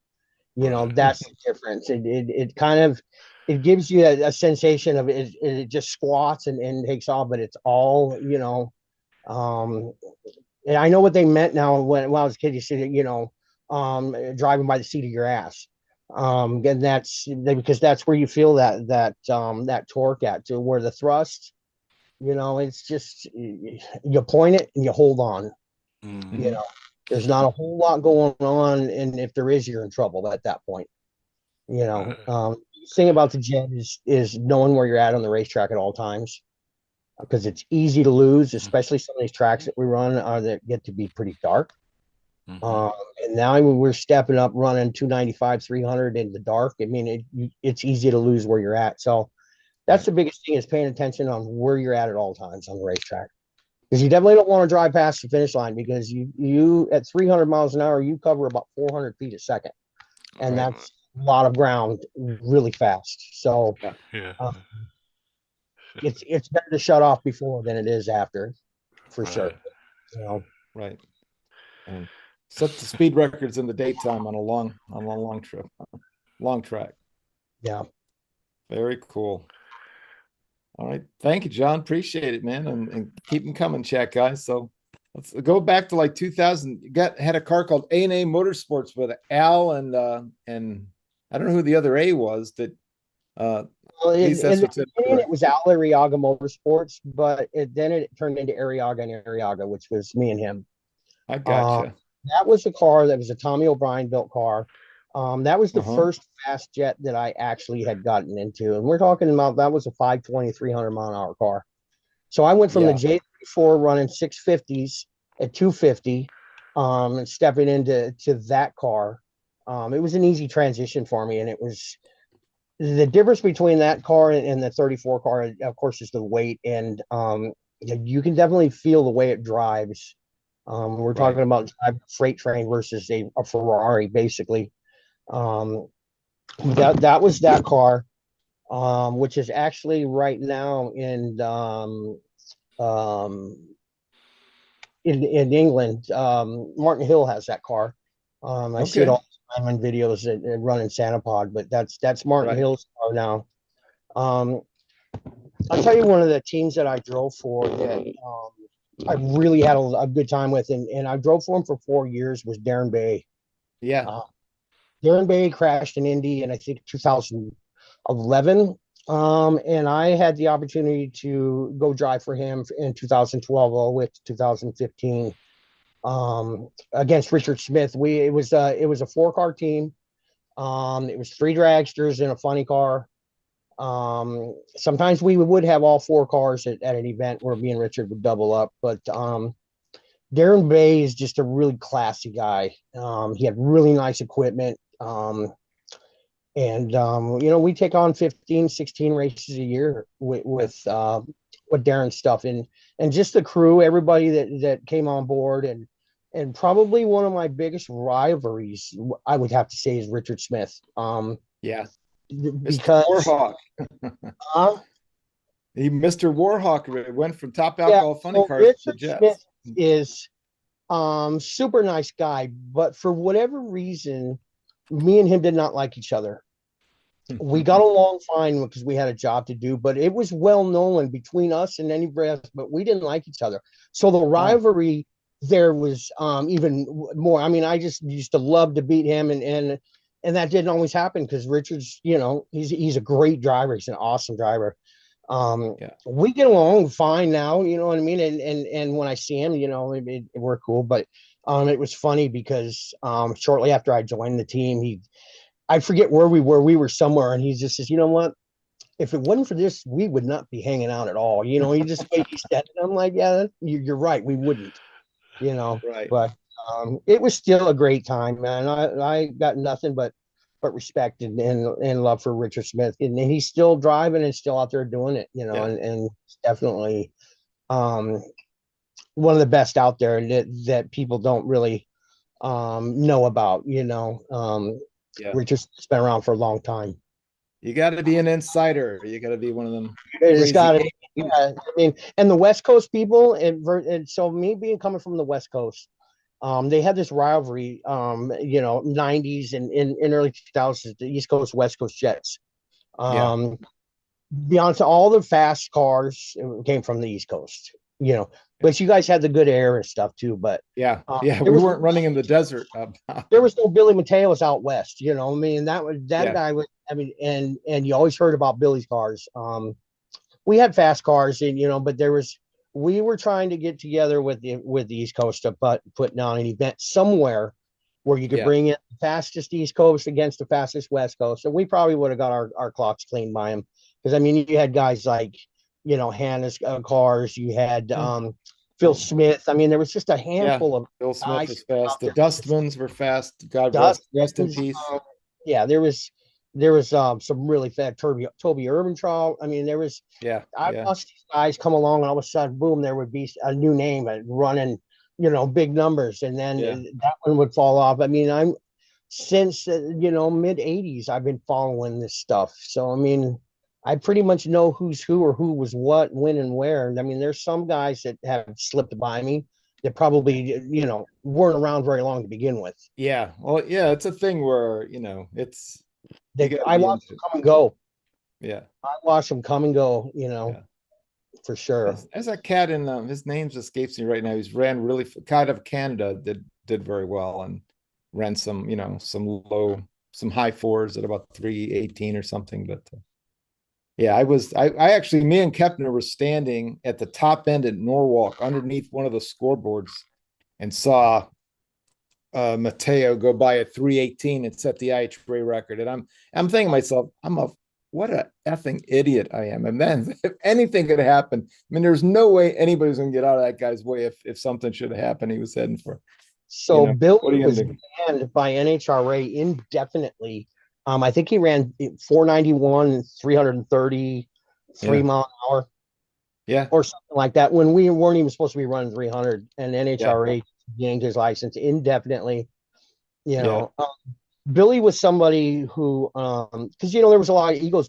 Right. That's the difference. It kind of, it gives you a sensation of it just squats and takes off, but it's all, and I know what they meant now. When I was a kid, you said, driving by the seat of your ass. And that's because that's where you feel that torque at, to where the thrust, it's just, you point it and you hold on. Mhm. There's not a whole lot going on, and if there is, you're in trouble at that point. The thing about the jet is knowing where you're at on the racetrack at all times, because it's easy to lose, especially some of these tracks that we run that get to be pretty dark. Mhm. And now we're stepping up, running 295, 300 in the dark. I mean, it's easy to lose where you're at. So that's Right. the biggest thing, is paying attention on where you're at all times on the racetrack. Because you definitely don't want to drive past the finish line, because you at 300 miles an hour, you cover about 400 feet a second. And Right. that's a lot of ground really fast. So Yeah. uh, it's better to shut off before than it is after, for sure. Right. Right. And set the speed records in the daytime on a long trip, long track. Yeah. Very cool. All right. Thank you, John. Appreciate it, man. And keep them coming, chat guys. So let's go back to like 2000. You had a car called A&A Motorsports with Al and I don't know who the other A was. That Well, at least in that's the what's in beginning, the it was Al Arriaga Motorsports, but then it turned into Arriaga and Arriaga, which was me and him. I Uh, gotcha. that was a car that was a Tommy O'Brien built car. That was the Uh-huh. first fast jet that I actually had gotten into. And we're talking about, that was a 520, 300 mile an hour car. So I went from the Yeah. J34 running 650s at 250, and stepping into that car. it was an easy transition for me, and it was the difference between that car and the 34 car, of course, is the weight, and you can definitely feel the way it drives. We're Right. talking about a freight train versus a Ferrari, basically. Um, that was that car, which is actually right now um, in England. Martin Hill has that car. I see it Okay. all the time in videos and run in Santa Pod, but that's Martin Right. Hill's car now. Um, I'll tell you one of the teams that I drove for that I really had a good time with, and I drove for him for 4 years, was Darren Bay. Yeah. Uh, Darren Bay crashed in Indy in, I think, 2011. And I had the opportunity to go drive for him in 2012 all the way to 2015 against Richard Smith. It was a 4-car team. It was 3 dragsters and a funny car. Sometimes we would have all 4 cars at an event where me and Richard would double up, but Darren Bay is just a really classy guy. He had really nice equipment. And we take on 15, 16 races a year with Darren's stuff, and just the crew, everybody that came on board, and probably one of my biggest rivalries, I would have to say, is Richard Smith. Yeah. Because Warhawk. uh, Mr. Warhawk went from Top yeah, Alcohol Funny so Cars to Richard Jets. Smith is super nice guy, but for whatever reason, me and him did not like each other. We got along fine because we had a job to do, but it was well known between us and anybody else, but we didn't like each other. So the rivalry there was even more. I mean, I just used to love to beat him, and that didn't always happen because Richard's, he's a great driver. He's an awesome driver. We get along fine now, you know what I mean? And when I see him, we're cool, but it was funny because shortly after I joined the team, I forget where we were. We were somewhere, and he just says, "You know what? If it wasn't for this, we would not be hanging out at all." He just made me said, and I'm like, "Yeah, you're right. We wouldn't." Right. But it was still a great time, man. I got nothing but respect and love for Richard Smith, and he's still driving and still out there doing it. And it's definitely one of the best out there that people don't really know about. Richard's been around for a long time. You got to be an insider. You got to be one of them. It's got to, yeah. I mean, and the West Coast people, and so me coming from the West Coast, they had this rivalry, 90s and early 2000s, the East Coast, West Coast Jets. Beyond all the fast cars came from the East Coast, but you guys had the good air and stuff too. But we weren't running in the desert. There was no Billy Mateos out west, I mean, that guy was, I mean, and you always heard about Billy's cars. We had fast cars, and but we were trying to get together with the East Coast to put down an event somewhere where you could bring in the fastest East Coast against the fastest West Coast, and we probably would have got our clocks cleaned by them, because I mean, you had guys like Hannah's cars, you had Phil Smith. I mean, there was just a handful of Phil Smith was fast. The Dustmans were fast. God rest in peace. There was some really fast Toby Urbantraw. I mean, there was I watched these guys come along, and all of a sudden, boom, there would be a new name running, big numbers, and then that one would fall off. I mean, I'm since mid 80s, I've been following this stuff. So I mean, I pretty much know who's who or who was what, when, and where. And I mean, there's some guys that have slipped by me that probably, weren't around very long to begin with. Yeah. Well, yeah, it's a thing where, it's. I watch them come and go. Yeah. I watch them come and go, for sure. There's a cat in his name escapes me right now. He's ran really kind of Canada, did very well, and ran some, some high fours at about 318 or something. But yeah, I actually, me and Kepner were standing at the top end at Norwalk underneath one of the scoreboards and saw Mateo go by at 318 and set the IHRA record. And I'm thinking to myself, what a effing idiot I am. And then if anything could happen, I mean, there's no way anybody's gonna get out of that guy's way if something should have happened. He was heading for So What are Billy you was gonna do? banned by NHRA indefinitely. I think he ran 491, 330, Yeah. 3 mile an hour Yeah. or something like that when we weren't even supposed to be running 300, and Yeah. NHRA gained his license indefinitely. You Yeah. know, Billy was somebody who, because there was a lot of ego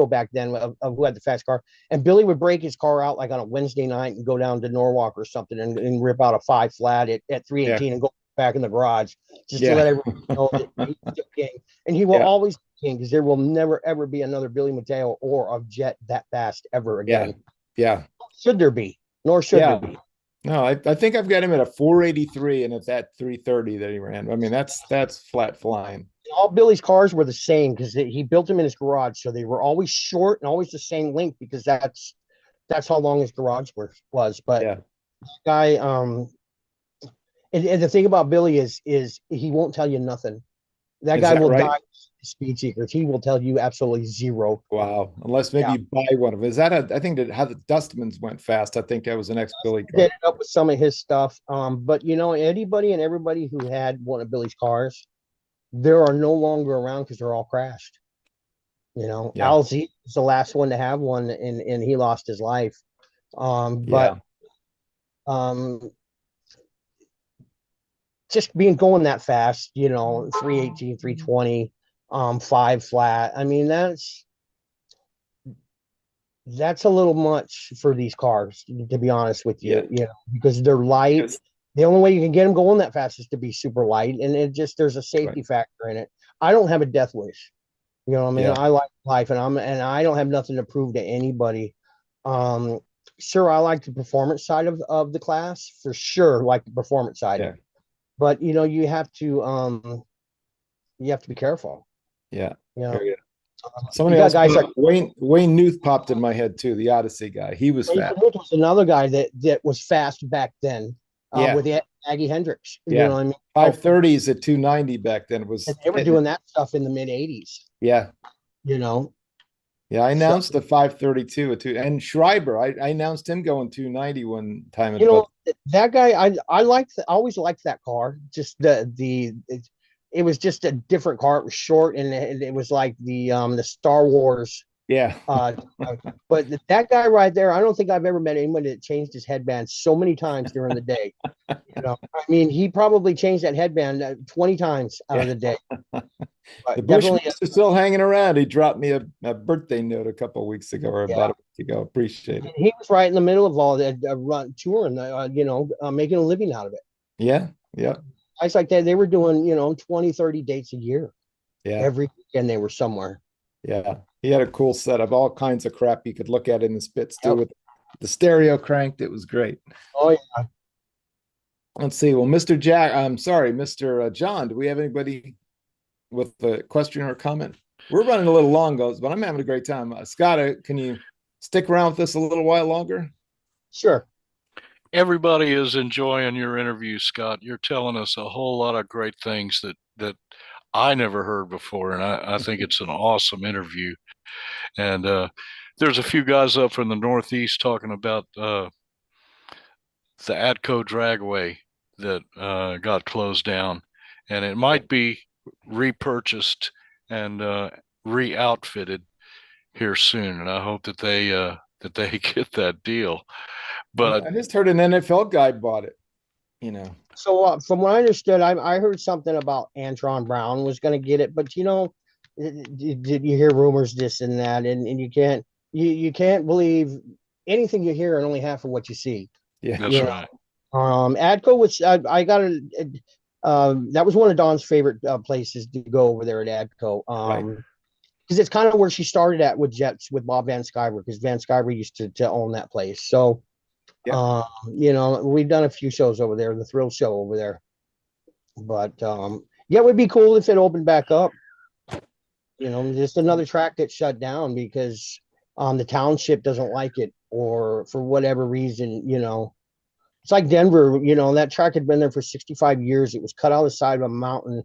back then of who had the fast car, and Billy would break his car out like on a Wednesday night and go down to Norwalk or something and rip out a 5 flat at 318 Yeah. and go back in the garage just to Yeah. let everyone know that he's the king, and he will Yeah. always be king because there will never ever be another Billy Mateo or a jet that fast ever Yeah. again. Yeah. Should there be? Nor should there Yeah. be. No, I think I've got him at a 483 and at that 330 that he ran. I mean, that's flat flying. All Billy's cars were the same because he built them in his garage, so they were always short and always the same length because that's how long his garage was. But Yeah. guy, and the thing about Billy is he won't tell you nothing. That Is guy that will right? die speed secrets. He will tell you absolutely zero. Wow. Unless maybe Yeah. you buy one of them. Is that I think that how the Dustmans went fast. I think that was an ex-Billy car. Ended up with some of his stuff. But anybody and everybody who had one of Billy's cars, there are no longer around because they're all crashed. Yeah. Al Z was the last one to have one, and he lost his life. But just going that fast, 318, 320, 5 flat. I mean, that's a little much for these cars, to be honest with you, because they're light. Yes. The only way you can get them going that fast is to be super light, and there's a safety factor in it. I don't have a death wish. I mean, Yeah. I like life, and I don't have nothing to prove to anybody. Sure, I like the performance side of the class for sure, like the performance side. Yeah. But you have to be careful. Yeah. You know, Very good. you Somebody got else, guys like Wayne Newth popped in my head too, the Odyssey guy. He was Wayne fast. Newth was another guy that was fast back then. Yeah. With Aggie Hendricks. You Yeah. know what I mean? 530s at 290 back then was And they were doing that stuff in the mid 80s. Yeah. Yeah, I announced the 532 at 2, and Schreiber. I announced him going 290 one time. That guy, I always liked that car. Just it was just a different car. It was short, and it was like the Star Wars. Yeah. But that guy right there, I don't think I've ever met anyone that changed his headband so many times during the day. I mean, he probably changed that headband 20 times out of the day. But the Bushmans are still hanging around. He dropped me a birthday note a couple of weeks ago or about a week ago. Appreciate it. He was right in the middle of all that run touring, making a living out of it. Yeah. Yeah. Guys like that, they were doing, 20, 30 dates a year. Yeah. Every weekend they were somewhere. Yeah. He had a cool setup, all kinds of crap you could look at in the spits too, with the stereo cranked. It was great. Oh yeah. Let's see. Well, Mr. John, do we have anybody with a question or a comment? We're running a little long, but I'm having a great time. Scott, can you stick around with us a little while longer? Sure. Everybody is enjoying your interview, Scott. You're telling us a whole lot of great things that I never heard before, and I think it's an awesome interview. And there's a few guys up from the Northeast talking about the Atco Dragway that got closed down, and it might be repurchased and re-outfitted here soon. And I hope that they get that deal. But I just heard an NFL guy bought it. So from what I understood, I heard something about Antron Brown was going to get it, but did you hear rumors this and that, and you can't believe anything you hear and only half of what you see. Yeah, that's right. Adco was I got that was one of Dawn's favorite places to go over there at Adco. Because it's kind of where she started at with Jets with Bob Van Sciver, because Van Sciver used to own that place. So we've done a few shows over there, the Thrill Show over there. But it would be cool if it opened back up. Just another track that shut down because the township doesn't like it, or for whatever reason, It's like Denver, that track had been there for 65 years. It was cut out of the side of a mountain,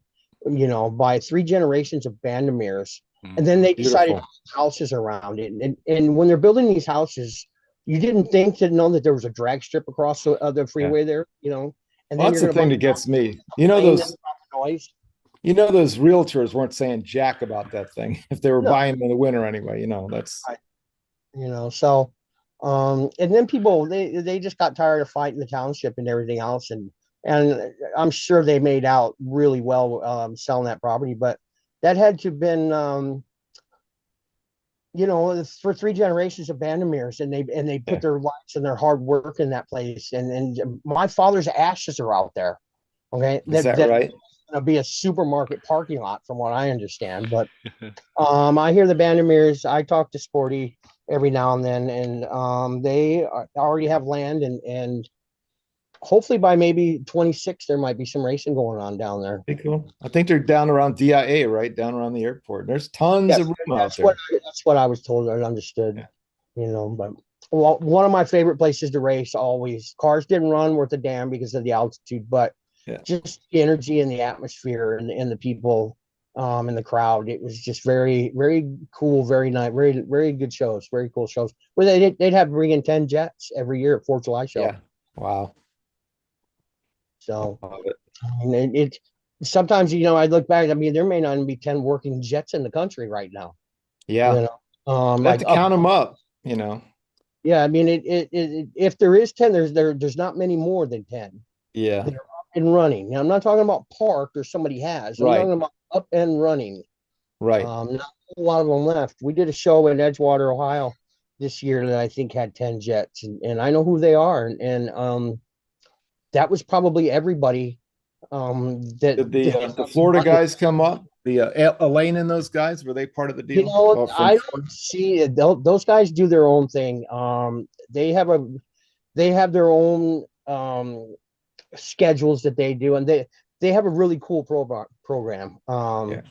by 3 generations of Bandamiers. And then they decided to build houses around it. And when they're building these houses, you didn't think to know that there was a drag strip across the freeway there, And Well, then that's you're the going thing to that gets me. You know blame them those. about the noise. You know those realtors weren't saying jack about that thing if they were No, buying them in the winter anyway. You know that's. right. So and then people they just got tired of fighting the township and everything else, and I'm sure they made out really well selling that property, but that had to have been for 3 generations of Vandermeers, and they Yeah. put their lives and their hard work in that place, and my father's ashes are out there. Okay, Is that that's right? gonna be a supermarket parking lot, from what I understand. But I hear the Vandermeers. I talk to Sporty every now and then, and already have land, and hopefully by maybe 26 there might be some racing going on down there. Pretty cool. I think they're down around DIA, right? Down around the airport. There's tons Yes, of room out that's what there. that's what I was told and understood. Yeah. But well, one of my favorite places to race always. Cars didn't run worth a damn because of the altitude, but Yeah. just the energy and the atmosphere and the people in the crowd. It was just very, very cool, very nice, very, very good shows, very cool shows. Where they'd have bring in 10 jets every year at 4th of July show. Yeah. Wow. So I love it. I mean, it sometimes I look back. I mean, there may not even be 10 working jets in the country right now. Yeah. They have Like to count them up, you know. yeah. I mean, if there is 10, there's not many more than 10 Yeah. that are up and running. Now, I'm not talking about parked or somebody has. I'm Right. talking about up and running. Right. Not a lot of them left. We did a show in Edgewater, Ohio this year that I think had 10 jets, and I know who they are. And that was probably everybody Did the Florida guys come up? The Elaine and those guys, were they part of the deal? I don't see it. Those guys do their own thing. They have their own schedules that they do, and they have a really cool program. Yeah.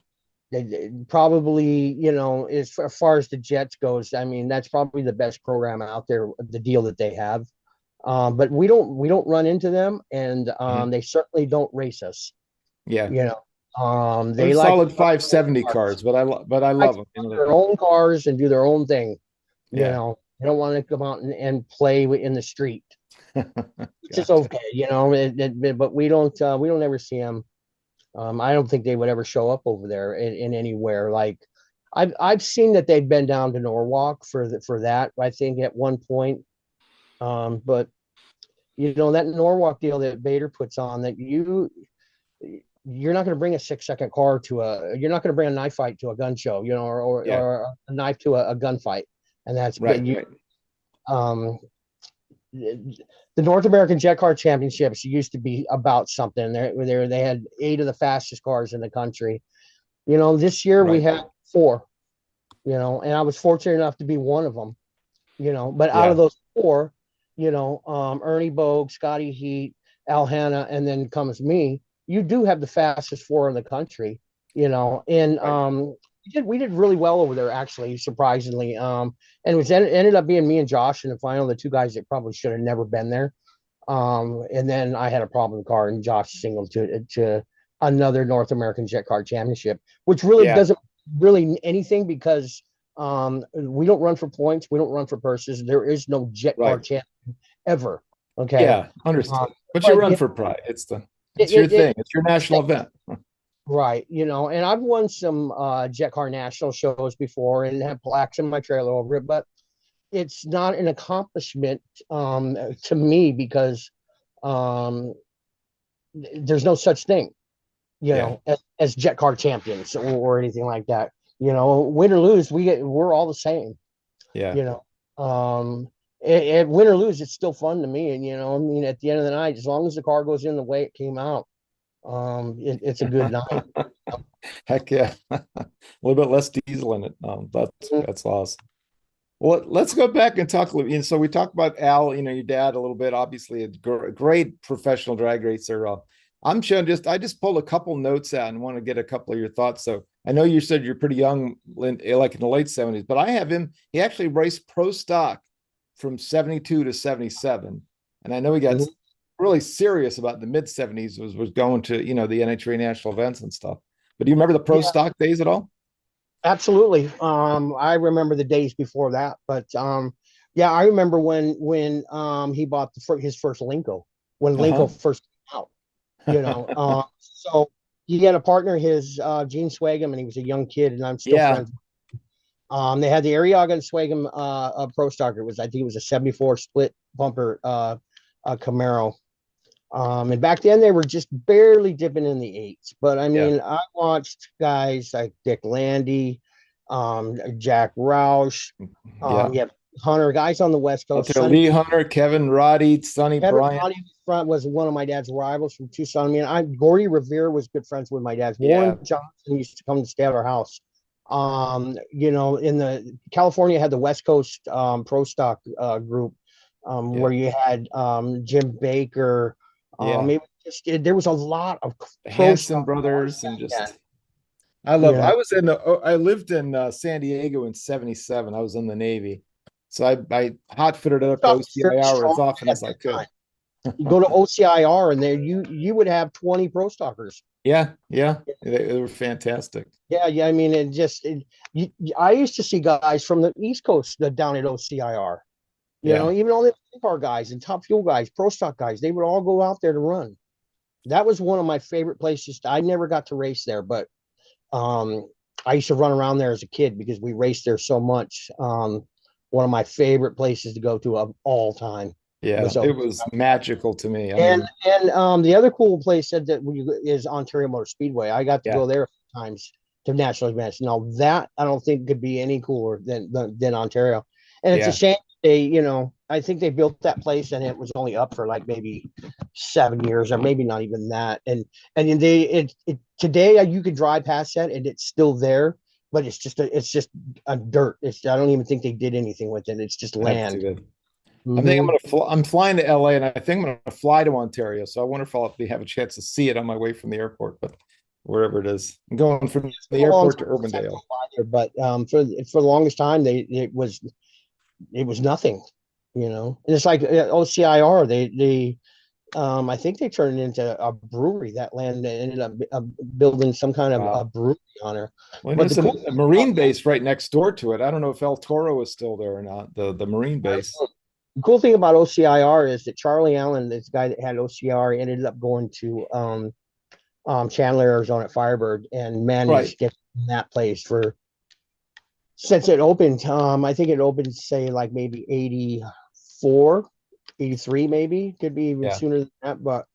They probably, as far as the Jets goes, I mean, that's probably the best program out there, the deal that they have. But we don't run into them, and they certainly don't race us. Yeah. They They're like solid 570 cars, but I love them. their own cars and do their own thing. Yeah. They don't want to come out and play in the street. It's just Gotcha. okay, but we don't ever see them. I don't think they would ever show up over there in anywhere. Like I've seen that they've been down to Norwalk for that, I think, at one point. But that Norwalk deal that Bader puts on, that you're not going to bring a 6-second car you're not going to bring a knife fight to a gun show, or a knife to a gunfight. And that's Right. The North American Jet Car Championships used to be about something. They had 8 of the fastest cars in the country. This year we had 4, and I was fortunate enough to be one of them, but out of those 4, Ernie Bogue, Scotty Heat, Al Hanna, and then comes me. You do have the fastest 4 in the country, and we did really well over there, actually, surprisingly. And it ended up being me and Josh in the final, the 2 guys that probably should have never been there. And then I had a problem car, and Josh singled to another North American Jet Car Championship, which really doesn't really anything, because we don't run for points, we don't run for purses. There is no Jet Car champion ever. Okay. Yeah, understood. But you run for pride. It's your thing. It's your national event. Right. And I've won some Jet Car National shows before and have plaques in my trailer over it, but it's not an accomplishment to me, because there's no such thing, as Jet Car champions or anything like that. Win or lose, we're all the same. Yeah. At win or lose, it's still fun to me. And I mean, at the end of the night, as long as the car goes in the way it came out, it's a good night. Heck yeah. A little bit less diesel in it. That's awesome. Well, let's go back and talk a little. So we talked about Al, your dad a little bit, obviously a great professional drag racer. I'm showing I just pulled a couple notes out and want to get a couple of your thoughts. So I know you said you're pretty young, like in the late 70s, but I have him. He actually raced pro stock from 72 to 77. And I know he got really serious about the mid 70s, was going to, the NHRA national events and stuff. But do you remember the pro stock days at all? Absolutely. I remember the days before that, but I remember when he bought his first Linko, when Linko first out, you know. So he had a partner, his Gene Swagum, and he was a young kid, and I'm still friends. They had the Arriaga and Swagum Pro Stocker. I think it was a 74 split bumper Camaro. And back then they were just barely dipping in the eights. But I mean, I watched guys like Dick Landy, Jack Roush, you have Hunter, guys on the West Coast. Lee Hunter, Kevin Roddy, Sonny Bryant. Roddy was one of my dad's rivals from Tucson. I mean, Gordy Revere was good friends with my dad's. Warren Johnson used to come to stay at our house. You know, in the California had the West Coast Pro Stock group, where you had Jim Baker. There was a lot of Hanson brothers and just I lived in San Diego in '77. I was in the Navy, so I hot fitted it up to OCIR as often as I could. You go to OCIR and there you would have 20 Pro Stockers. They were fantastic. I mean, I used to see guys from the East Coast down at OCIR. You know, even all the car guys and Top Fuel guys, Pro Stock guys, they would all go out there to run. That was one of my favorite places. I never got to race there, but I used to run around there as a kid because we raced there so much. One of my favorite places to go to of all time. It was magical to me. And the other cool place is Ontario Motor Speedway. I got to go there a few times to national events. Now that I don't think could be any cooler than Ontario. And it's a shame I think they built that place and it was only up for like maybe 7 years or maybe not even that. And today you could drive past that and it's still there, but it's just a dirt. I don't even think they did anything with it. It's just land. I think I'm flying to LA and I think I'm going to fly to Ontario. So I wonder if I'll have a chance to see it on my way from the airport, but wherever it is, I'm going from the airport to Urbandale. But for the longest time, it was nothing, and it's like OCIR. They I think they turned it into a brewery. That land ended up building some kind of a brewery on her. Well, there's a Marine base right next door to it. I don't know if El Toro is still there or not. The Marine base. The cool thing about OCIR is that Charlie Allen, this guy that had OCR, ended up going to Chandler, Arizona at Firebird and managed it in that place since it opened. I think it opened, say, like maybe 84, 83, maybe. Could be even sooner than that. But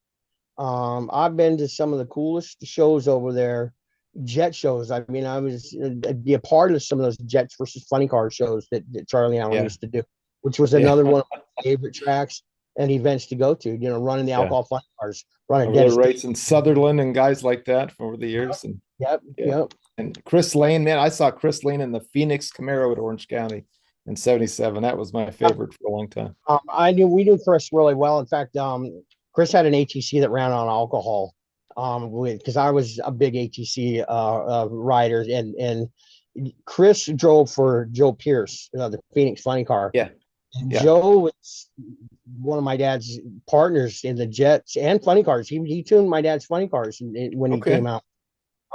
I've been to some of the coolest shows over there, jet shows. I mean, I was be a part of some of those Jets versus Funny Car shows that Charlie Allen used to do, which was another one of my favorite tracks and events to go to, running the alcohol Funny Cars, running racing Sutherland and guys like that over the years. And and Chris Lane, man, I saw Chris Lane in the Phoenix Camaro at Orange County in '77. That was my favorite for a long time. We knew Chris really well. In fact, Chris had an ATC that ran on alcohol. Because I was a big ATC rider, and Chris drove for Joe Pierce, the Phoenix Funny Car. Joe was one of my dad's partners in the Jets and Funny Cars. He tuned my dad's Funny Cars when he came out.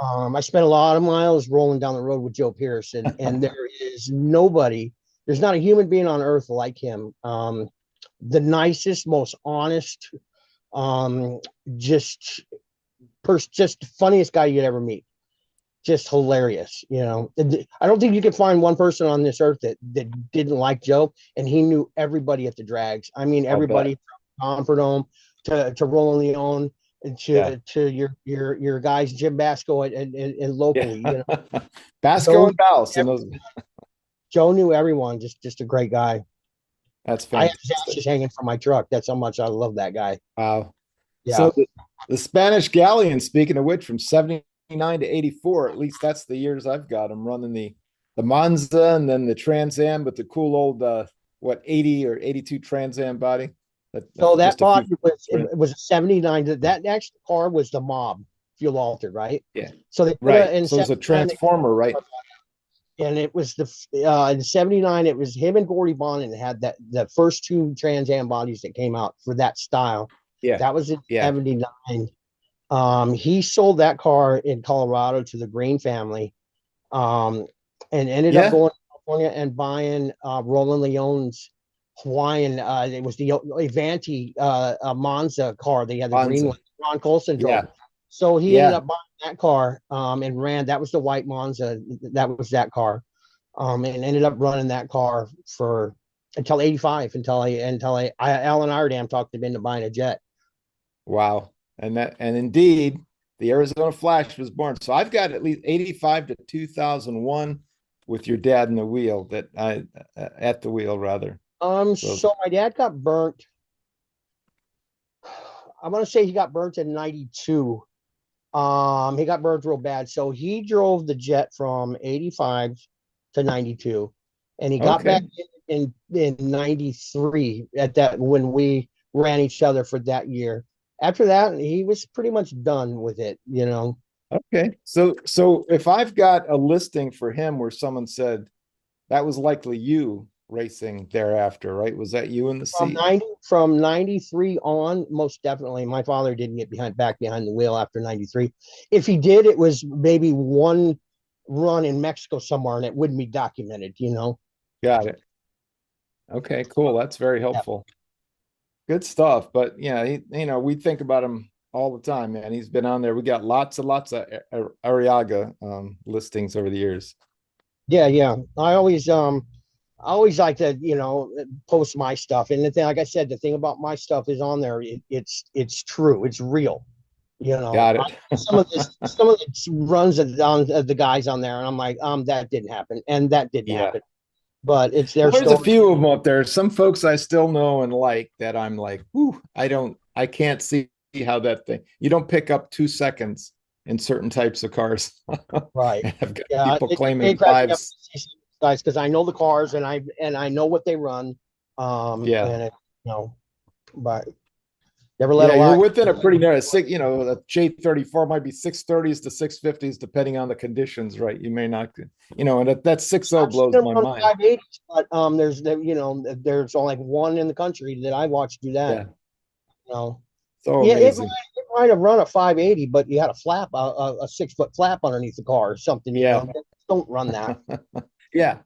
I spent a lot of miles rolling down the road with Joe Pierce, and there is nobody. There's not a human being on earth like him. The nicest, most honest, just funniest guy you'd ever meet. Just hilarious, I don't think you can find one person on this earth that didn't like Joe, and he knew everybody at the drags. I mean, everybody from Conferdome to Roland Leon to your guys, Jim Basco and locally, Basco and Baus. Joe knew everyone. Just a great guy. That's fantastic. I have ashes hanging from my truck. That's how much I love that guy. Wow. Yeah. So the Spanish Galleon, speaking of which, from 79 to 84, at least that's the years I've got. I'm running the Monza and then the Trans Am with the cool old 80 or 82 Trans Am body. That body was a 79. That actual car was the Mob fuel altered, right? Yeah. So they so it was a transformer, right? And it was in 79, it was him and Gordy Bonnet had the first two Trans Am bodies that came out for that style. Yeah. That was in 79. He sold that car in Colorado to the Green family, and ended up going to California and buying Roland Leon's Hawaiian. It was the Avanti Monza car. They had the green one. Ron Colson drove. Yeah. So he ended Yeah. up buying that car, and ran. That was the white Monza. That was that car, and ended up running that car for until '85. Until Alan Iredam talked him into buying a jet. Wow. And indeed, the Arizona Flash was born. So I've got at least 85 to 2001 with your dad in the wheel that I at the wheel rather. So my dad got burnt. I want to say he got burnt in '92. He got burnt real bad. So he drove the jet from '85 to '92, and he got back in '93 at that when we ran each other for that year. After that, he was pretty much done with it, you know. Okay. So if I've got a listing for him where someone said that was likely you racing thereafter, right? Was that you in the seat? From '93 on, most definitely. My father didn't get back behind the wheel after '93. If he did, it was maybe one run in Mexico somewhere, and it wouldn't be documented, you know. Got it. Okay, cool. That's very helpful. Good stuff. But yeah, we think about him all the time, man. He's been on there. We got lots of Arriaga listings over the years. Yeah. I always like to, post my stuff. And the thing, like I said, the thing about my stuff is on there. It's true. It's real. Got it. Some of the runs on the guys on there, and I'm like, that didn't happen, and that didn't happen. But it's their There's story. a few of them up there. Some folks I still know and like that I'm like, whew, I can't see how that thing. You don't pick up 2 seconds in certain types of cars. Right. I've got people claiming fives. Guys, because I know the cars and I know what they run. And but never let you're within a pretty narrow the J34 might be 630s to 650s depending on the conditions, right? You may not, and that 6.0 blows my mind. 580s, but there's only like one in the country that I watched do that. So amazing. It might have run a 580, but you had a flap, a 6-foot flap underneath the car or something. Don't run that. Yeah.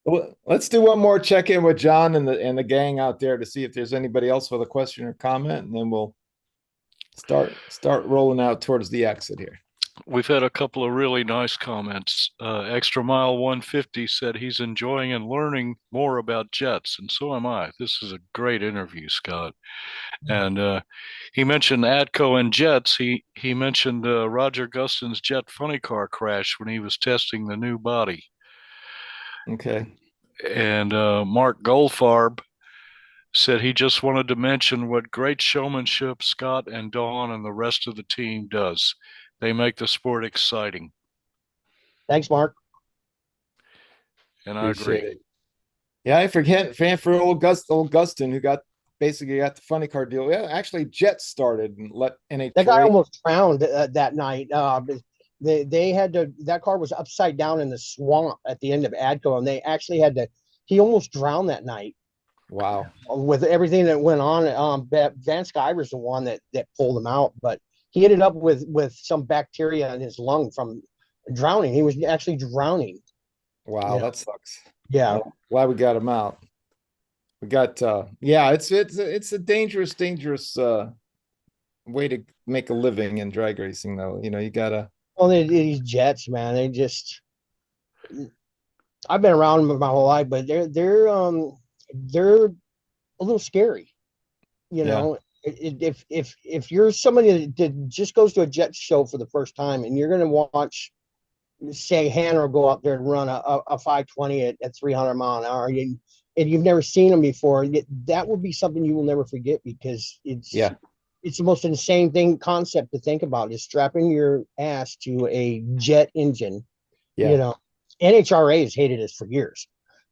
Well, let's do one more check-in with John and the gang out there to see if there's anybody else with a question or comment, and then we'll start rolling out towards the exit here. We've had a couple of really nice comments. Extra Mile 150 said he's enjoying and learning more about jets, and so am I. This is a great interview, Scott. And he mentioned ADCO and jets. He mentioned Roger Gustin's jet funny car crash when he was testing the new body. Okay. And Mark Goldfarb said he just wanted to mention what great showmanship Scott and Dawn and the rest of the team does. They make the sport exciting. Thanks, Mark. And I agree. It. Yeah, I forget for old Gustin who basically got the funny car deal. Yeah, actually Jets started and let NHRA. That guy almost drowned that night. They had to, that car was upside down in the swamp at the end of ADCO, and they actually had to, he almost drowned that night. Wow. With everything that went on. Van Skyver's the one that pulled him out, but he ended up with some bacteria in his lung from drowning. He was actually drowning. Wow, that sucks. Yeah. Glad we got him out. We got it's a dangerous way to make a living in drag racing though. You gotta. Well, these jets, man, I've been around them my whole life, but they're a little scary. If you're somebody that just goes to a jet show for the first time and you're going to watch, say, Hannah go up there and run a 520 at 300 mile an hour, and you've never seen them before, that will be something you will never forget, because it's the most insane concept to think about, is strapping your ass to a jet engine. NHRA has hated us for years.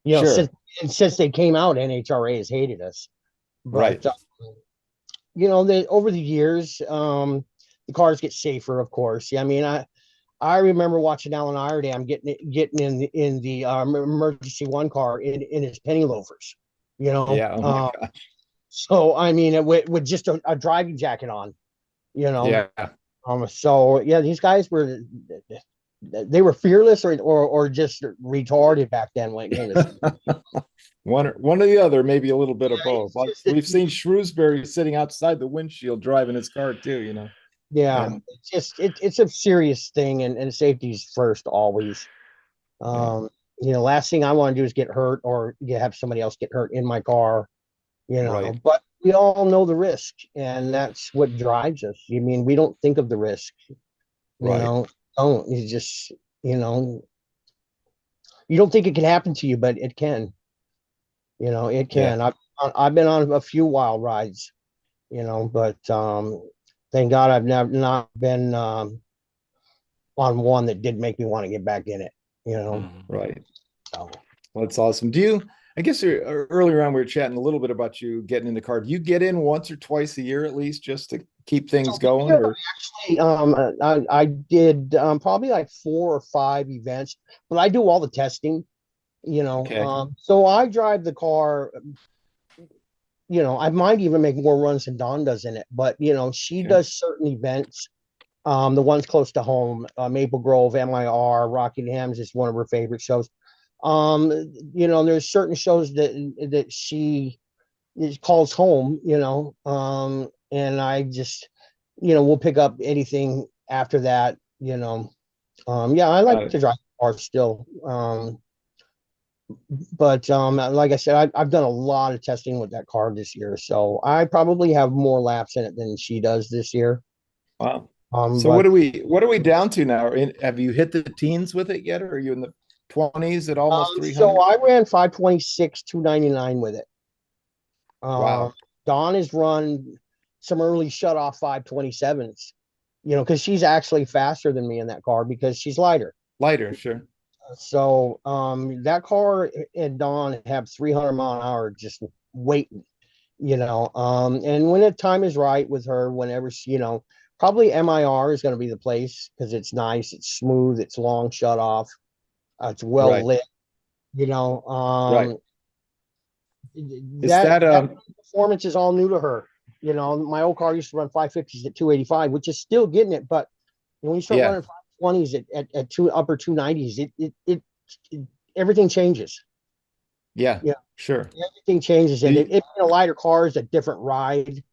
Since they came out, NHRA has hated us. But, right. Over the years, the cars get safer, of course. Yeah, I mean, I remember watching Alan Iredam getting in the emergency one car in his penny loafers. Yeah. Oh my gosh. So I mean, with just a driving jacket on. Yeah. So yeah, these guys were they were fearless or just retarded back then when it came to One or the other, maybe a little bit of both. it's Like just we've seen Shrewsbury sitting outside the windshield driving his car too, you know. yeah, And it's just it's a serious thing, and safety's first always. yeah, Um, last thing I want to do is get hurt or have somebody else get hurt in my car, right, but we all know the risk, and that's what drives us. I mean, we don't think of the risk, right. don't you just, you know, you don't think it can happen to you, but it can, it Yeah. can. I've been on a few wild rides, but thank God I've never not been on one that did make me want to get back in it. Mhm. Right. So. Well, that's awesome. Do you, I guess earlier on we were chatting a little bit about you getting in the car. Do you get in once or twice a year at least just to keep things going? Or Actually, I did probably like 4 or 5 events, but I do all the testing, okay, so I drive the car. I might even make more runs than Dawn does in it, but she okay, does certain events. The ones close to home, Maple Grove, MIR, Rockingham's is one of her favorite shows. There's certain shows that she calls home, and I just, we'll pick up anything after that, yeah, I got like it. to drive cars still. But like I said, I've done a lot of testing with that car this year, so I probably have more laps in it than she does this year. Wow. So But what are we down to now? Have you hit the teens with it yet, or are you in the 20s at almost so 300? I ran 526, 299 with it. Um, Wow. Dawn has run some early shut off 527s, because she's actually faster than me in that car because she's lighter. Lighter, sure. So that car and Dawn have 300-mile-an-hour just waiting, and when the time is right with her, whenever she, probably MIR is going to be the place because it's nice, it's smooth, it's long shut off, it's well Right, lit, right. Is that performance is all new to her. My old car used to run 550s at 285, which is still getting it, but when you start yeah, running 520s at upper 290s, it everything changes. yeah, Yeah, sure. everything changes. Do And you, it a lighter car is a different ride.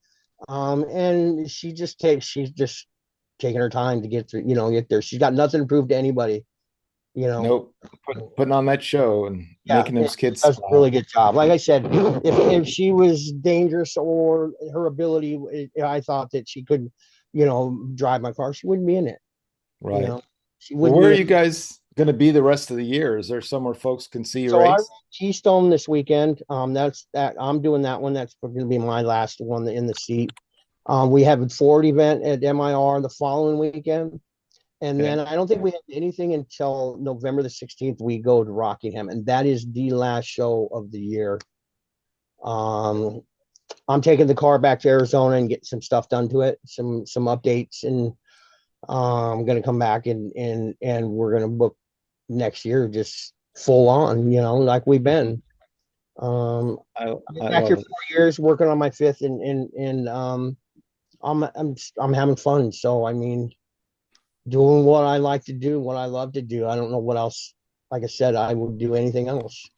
And she's just taking her time to get through, get there. She's got nothing to prove to anybody, you know. nope. Putting on that show and Yeah, making and those she kids does a smile. really good job. Like I said, if she was dangerous or her ability, I thought that she could, drive my car, she wouldn't be in it. You Right. know, she Well, wouldn't where are be you in. guys going to be the rest of the year? Is there somewhere folks can see you So I ran race? Keystone this weekend. That I'm doing that one. That's going to be my last one in the seat. We have a Ford event at MIR the following weekend. And Okay. then I don't think we have anything until November the 16th. We go to Rockingham, and that is the last show of the year. Um, I'm taking the car back to Arizona and get some stuff done to it, some updates, and I'm gonna come back and we're gonna book next year just full on, like we've been. I've been I back here love it. 4 years working on my fifth, and I'm having fun. So I mean, doing what I like to do, what I love to do. I don't know what else. Like I said, I would do anything else,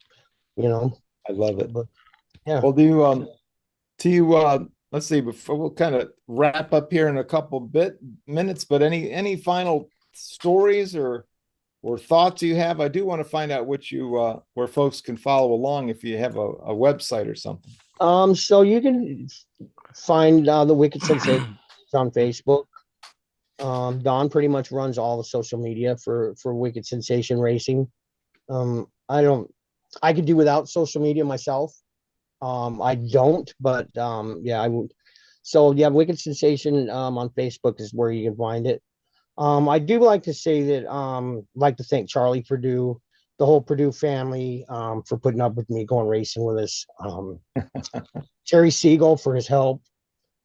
you know. I love it. But yeah. Well, do you let's see, before we'll kind of wrap up here in a couple bit minutes, but any final stories or thoughts you have? I do want to find out what you where folks can follow along if you have a website or something. So you can find the Wicked Sensation on Facebook. Don pretty much runs all the social media for Wicked Sensation Racing. I don't. I could do without social media myself. I don't, but yeah, I would. So yeah, Wicked Sensation on Facebook is where you can find it. I do like to say that like to thank Charlie Purdue, the whole Purdue family, for putting up with me going racing with us. Terry Siegel for his help,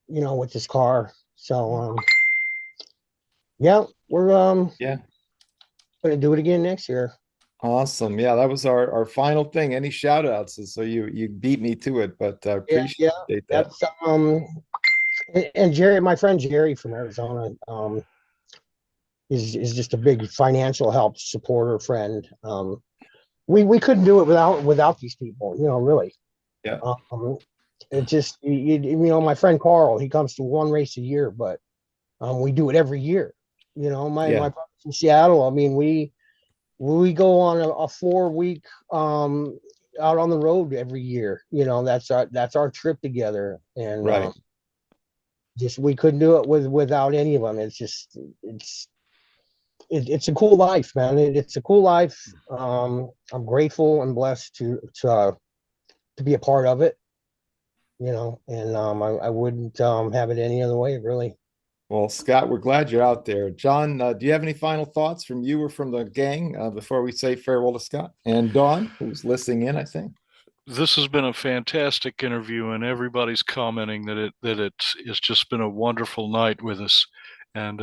with his car. So yeah, we're Yeah. gonna do it again next year. Awesome. Yeah, that was our final thing. Any shout outs? So you beat me to it, but I Yeah, appreciate that. that's and Jerry, my friend Jerry from Arizona, is just a big financial help, supporter, friend. We couldn't do it without these people, really. Yeah. It just my friend Carl, he comes to one race a year, but we do it every year. My brother's from Seattle. I mean, we go on a 4-week out on the road every year. That's our trip together, and Right. just we couldn't do it without any of them. It's a cool life, man. It's a cool life. I'm grateful and blessed to be a part of it. And I wouldn't have it any other way, really. Well, Scott, we're glad you're out there. John, do you have any final thoughts from you or from the gang before we say farewell to Scott? And Dawn, who's listening in, I think. This has been a fantastic interview, and everybody's commenting that it's just been a wonderful night with us. And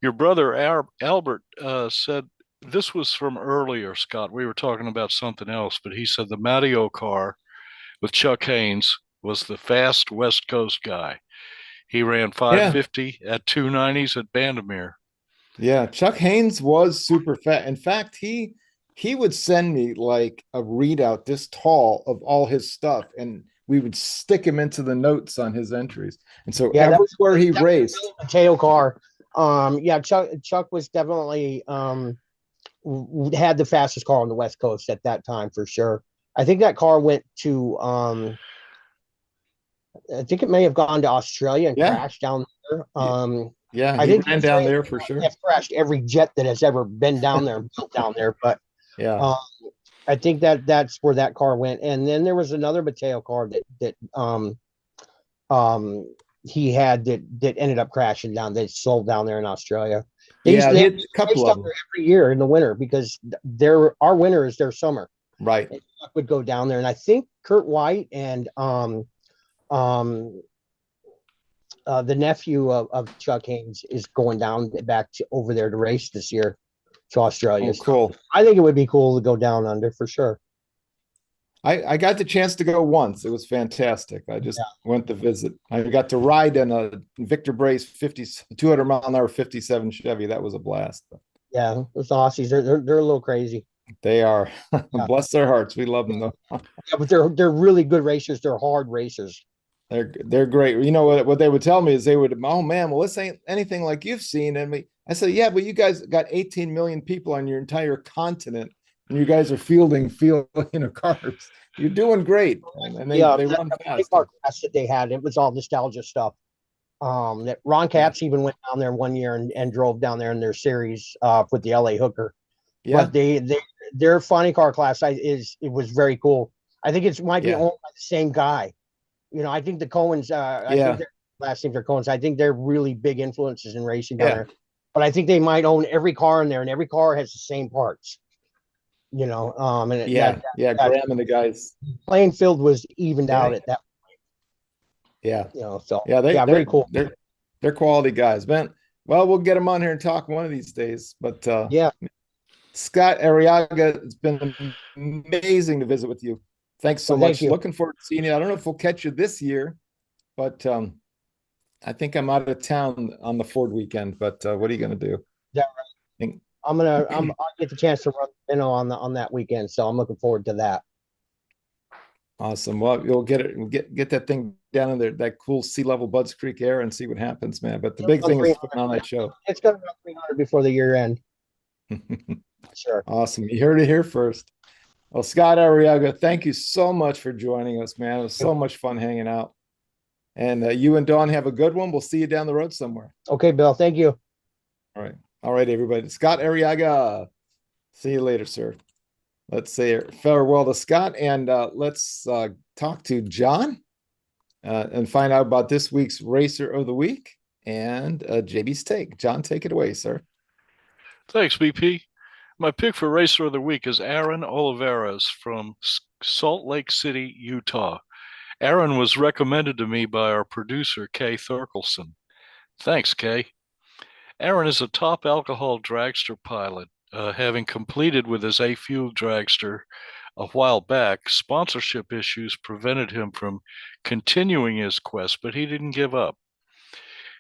your brother Albert said this was from earlier, Scott. We were talking about something else, but he said the Mateo car with Chuck Haynes was the fast West Coast guy. He ran 550 at 290s at Bandamere. Yeah, Chuck Haynes was super fat. In fact, he would send me like a readout this tall of all his stuff, and we would stick him into the notes on his entries. And so everywhere he raced, Mateo car. Chuck was definitely had the fastest car on the West Coast at that time for sure. I think that car went to I think it may have gone to Australia and crashed down there. I think ran down there for sure. Have crashed every jet that has ever been down there and built down there, but I think that's where that car went. And then there was another Mateo car that he had that ended up crashing down. They sold down there in Australia. They had a couple of them every year in the winter because our winter is their summer. Right. And Chuck would go down there, and I think Kurt White and the nephew of Chuck Haynes is going down back over there to race this year to Australia. Oh, cool. So I think it would be cool to go down under for sure. I got the chance to go once. It was fantastic. I just went to visit. I got to ride in a Victor Brace 200 mile an hour 57 Chevy. That was a blast. Yeah, those Aussies, they're a little crazy. They are. Bless their hearts. We love them though. But they're really good racers. They're hard racers. They're great. You know what they would tell me is they would, oh man, well, this ain't anything like you've seen. And I said, yeah, but you guys got 18 million people on your entire continent, and you guys are fielding cars. You're doing great. And they run fast. Car class that they had, it was all nostalgia stuff. That Ron Capps even went down there one year and drove down there in their series with the LA Hooker. Yeah. But their funny car class it was very cool. I think it might be owned by the same guy. I think the Cohens, I think their last names are Cohens. I think they're really big influences in racing down there. But I think they might own every car in there, and every car has the same parts. And Graham and the guys. Playing field was evened out at that point. Yeah. They're very cool. They're quality guys, man. Well, we'll get them on here and talk one of these days. But Scott Arriaga, it's been amazing to visit with you. Thanks so much. Looking forward to seeing you. I don't know if we'll catch you this year, but I think I'm out of town on the Ford weekend. But what are you going to do? Yeah, right. I'll get the chance to run on that weekend, so I'm looking forward to that. Awesome. Well, you'll get that thing down in there, that cool sea level Budds Creek air, and see what happens, man. But the big thing is putting on that show. It's going to run 300 before the year end. Sure. Awesome. You heard it here first. Well, Scott Arriaga, thank you so much for joining us, man. It was so much fun hanging out. And you and Dawn have a good one. We'll see you down the road somewhere. Okay, Bill. Thank you. All right, everybody. Scott Arriaga. See you later, sir. Let's say farewell to Scott, and let's talk to John and find out about this week's Racer of the Week and JB's take. John, take it away, sir. Thanks, BP. My pick for Racer of the Week is Aaron Oliveras from Salt Lake City, Utah. Aaron was recommended to me by our producer, Kay Thurkelson. Thanks, Kay. Aaron is a top alcohol dragster pilot, having completed with his A-Fuel dragster a while back. Sponsorship issues prevented him from continuing his quest, but he didn't give up.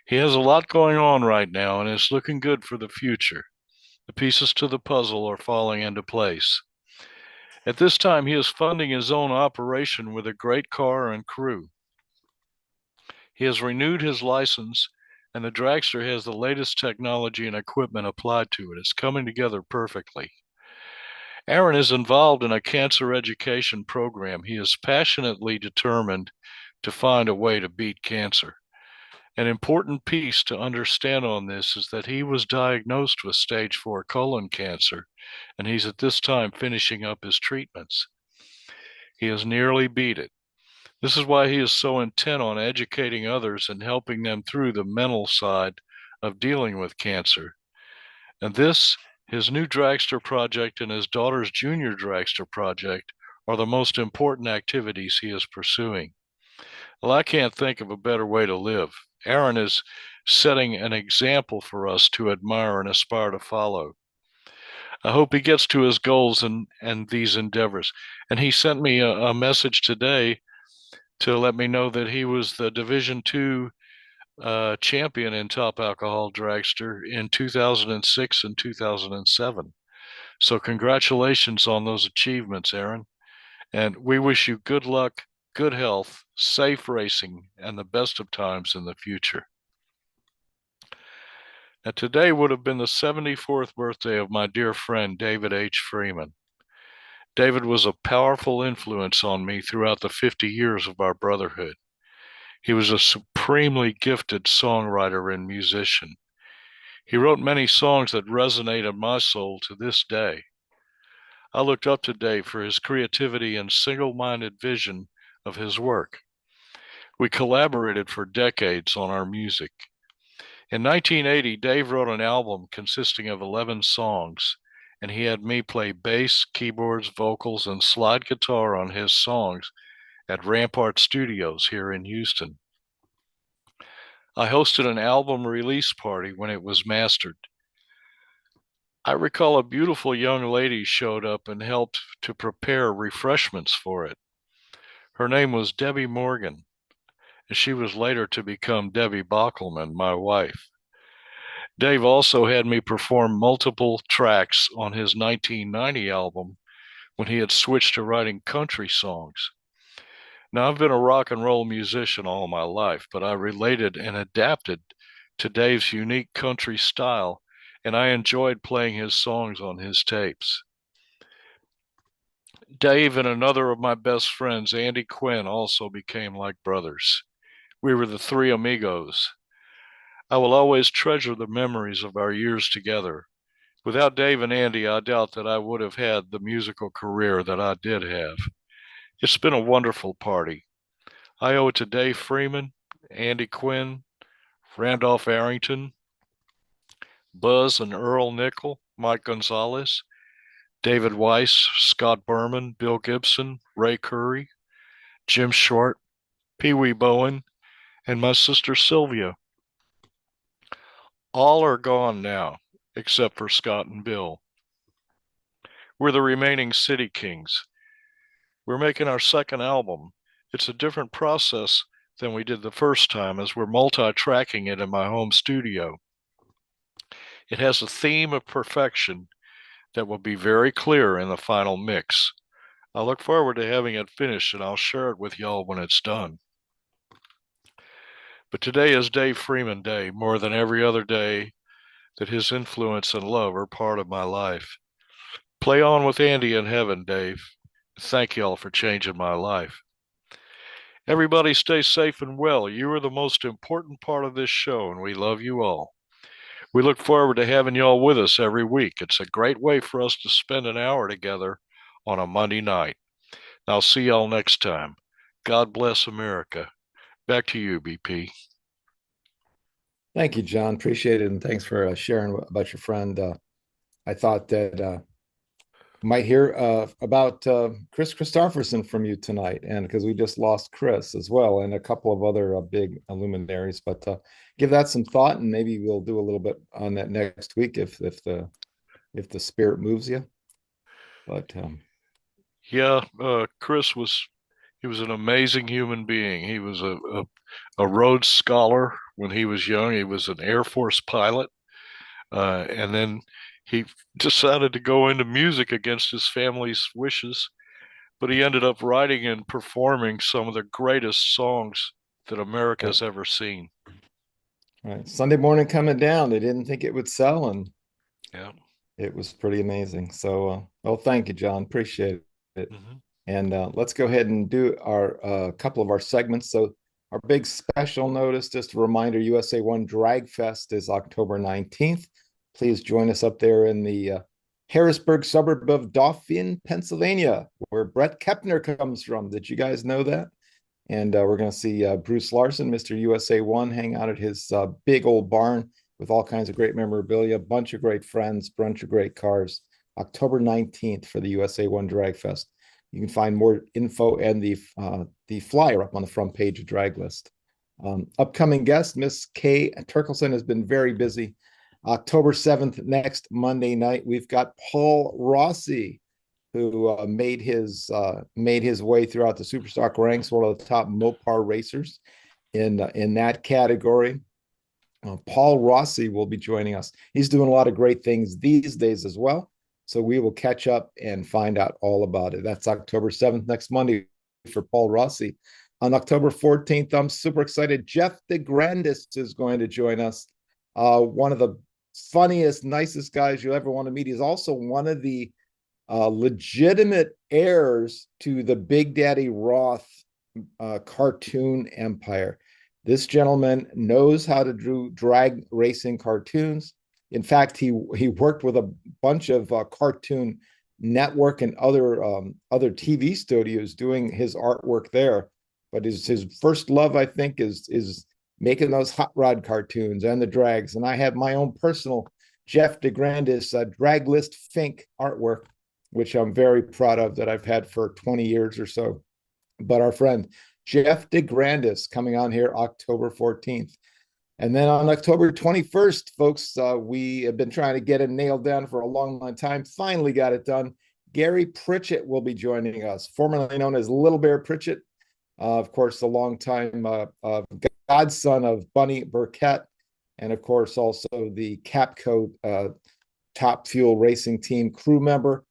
He has a lot going on right now, and it's looking good for the future. The pieces to the puzzle are falling into place. At this time, he is funding his own operation with a great car and crew. He has renewed his license, and the Dragster has the latest technology and equipment applied to it. It's coming together perfectly. Aaron is involved in a cancer education program. He is passionately determined to find a way to beat cancer. An important piece to understand on this is that he was diagnosed with stage 4 colon cancer, and he's at this time finishing up his treatments. He has nearly beat it. This is why he is so intent on educating others and helping them through the mental side of dealing with cancer. And this, his new Dragster project and his daughter's junior Dragster project are the most important activities he is pursuing. Well, I can't think of a better way to live. Aaron is setting an example for us to admire and aspire to follow. I hope he gets to his goals and these endeavors. And he sent me a message today to let me know that he was the Division II champion in top alcohol dragster in 2006 and 2007. So congratulations on those achievements, Aaron. And we wish you good luck, good health, safe racing, and the best of times in the future. Now, today would have been the 74th birthday of my dear friend, David H. Freeman. David was a powerful influence on me throughout the 50 years of our brotherhood. He was a supremely gifted songwriter and musician. He wrote many songs that resonate in my soul to this day. I looked up to Dave for his creativity and single-minded vision of his work. We collaborated for decades on our music. In 1980, Dave wrote an album consisting of 11 songs, and he had me play bass, keyboards, vocals, and slide guitar on his songs at Rampart Studios here in Houston. I hosted an album release party when it was mastered. I recall a beautiful young lady showed up and helped to prepare refreshments for it. Her name was Debbie Morgan, and she was later to become Debbie Bockelman, my wife. Dave also had me perform multiple tracks on his 1990 album when he had switched to writing country songs. Now, I've been a rock and roll musician all my life, but I related and adapted to Dave's unique country style, and I enjoyed playing his songs on his tapes. Dave and another of my best friends, Andy Quinn, also became like brothers. We were the three amigos. I will always treasure the memories of our years together. Without Dave and Andy, I doubt that I would have had the musical career that I did have. It's been a wonderful party. I owe it to Dave Freeman, Andy Quinn, Randolph Arrington, Buzz and Earl Nickel, Mike Gonzalez, David Weiss, Scott Berman, Bill Gibson, Ray Curry, Jim Short, Pee Wee Bowen, and my sister Sylvia. All are gone now, except for Scott and Bill. We're the remaining City Kings. We're making our second album. It's a different process than we did the first time, as we're multi-tracking it in my home studio. It has a theme of perfection that will be very clear in the final mix. I look forward to having it finished, and I'll share it with y'all when it's done. But today is Dave Freeman Day, more than every other day that his influence and love are part of my life. Play on with Andy in heaven, Dave. Thank y'all for changing my life. Everybody stay safe and well. You are the most important part of this show, and we love you all. We look forward to having y'all with us every week. It's a great way for us to spend an hour together on a Monday night. I'll see y'all next time. God bless America. Back to you, BP. Thank you, John. Appreciate it. And thanks for sharing about your friend. I thought that might hear about Chris Christopherson from you tonight, and because we just lost Chris as well, and a couple of other big luminaries. But give that some thought, and maybe we'll do a little bit on that next week if the spirit moves you. But yeah, Chris was He was an amazing human being. He was a Rhodes Scholar when he was young. He was an Air Force pilot. And then he decided to go into music against his family's wishes, but he ended up writing and performing some of the greatest songs that America has ever seen. Right. Sunday morning coming down. They didn't think it would sell, and Yeah. it was pretty amazing. So, well, thank you, John. Appreciate it. Mm-hmm. And let's go ahead and do our couple of our segments. So, our big special notice, just a reminder: USA One Drag Fest is October 19th. Please join us up there in the Harrisburg suburb of Dauphin, Pennsylvania, where Brett Kepner comes from. Did you guys know that? And we're going to see Bruce Larson, Mr. USA One, hang out at his big old barn with all kinds of great memorabilia, a bunch of great friends, bunch of great cars. October 19th for the USA One Drag Fest. You can find more info and the flyer up on the front page of Draglist. Upcoming guest, Miss Kay Turkelson, has been very busy. October 7th, next Monday night, we've got Paul Rossi, who made his way throughout the Superstock ranks, one of the top Mopar racers in that category. Paul Rossi will be joining us. He's doing a lot of great things these days as well. So we will catch up and find out all about it. That's October 7th, next Monday, for Paul Rossi. On October 14th, I'm super excited. Jeff DeGrandis is going to join us. One of the funniest, nicest guys you'll ever want to meet. He's also one of the legitimate heirs to the Big Daddy Roth cartoon empire. This gentleman knows how to do drag racing cartoons. In fact, he worked with a bunch of Cartoon Network and other TV studios doing his artwork there. But his first love, I think, is making those hot rod cartoons and the drags. And I have my own personal Jeff DeGrandis Draglist Fink artwork, which I'm very proud of, that I've had for 20 years or so. But our friend Jeff DeGrandis coming on here October 14th. And then on October 21st, folks, we have been trying to get it nailed down for a long, long time. Finally got it done. Gary Pritchett will be joining us, formerly known as Little Bear Pritchett. Of course, the longtime godson of Bunny Burkett. And of course, also the Capco Top Fuel Racing Team crew member.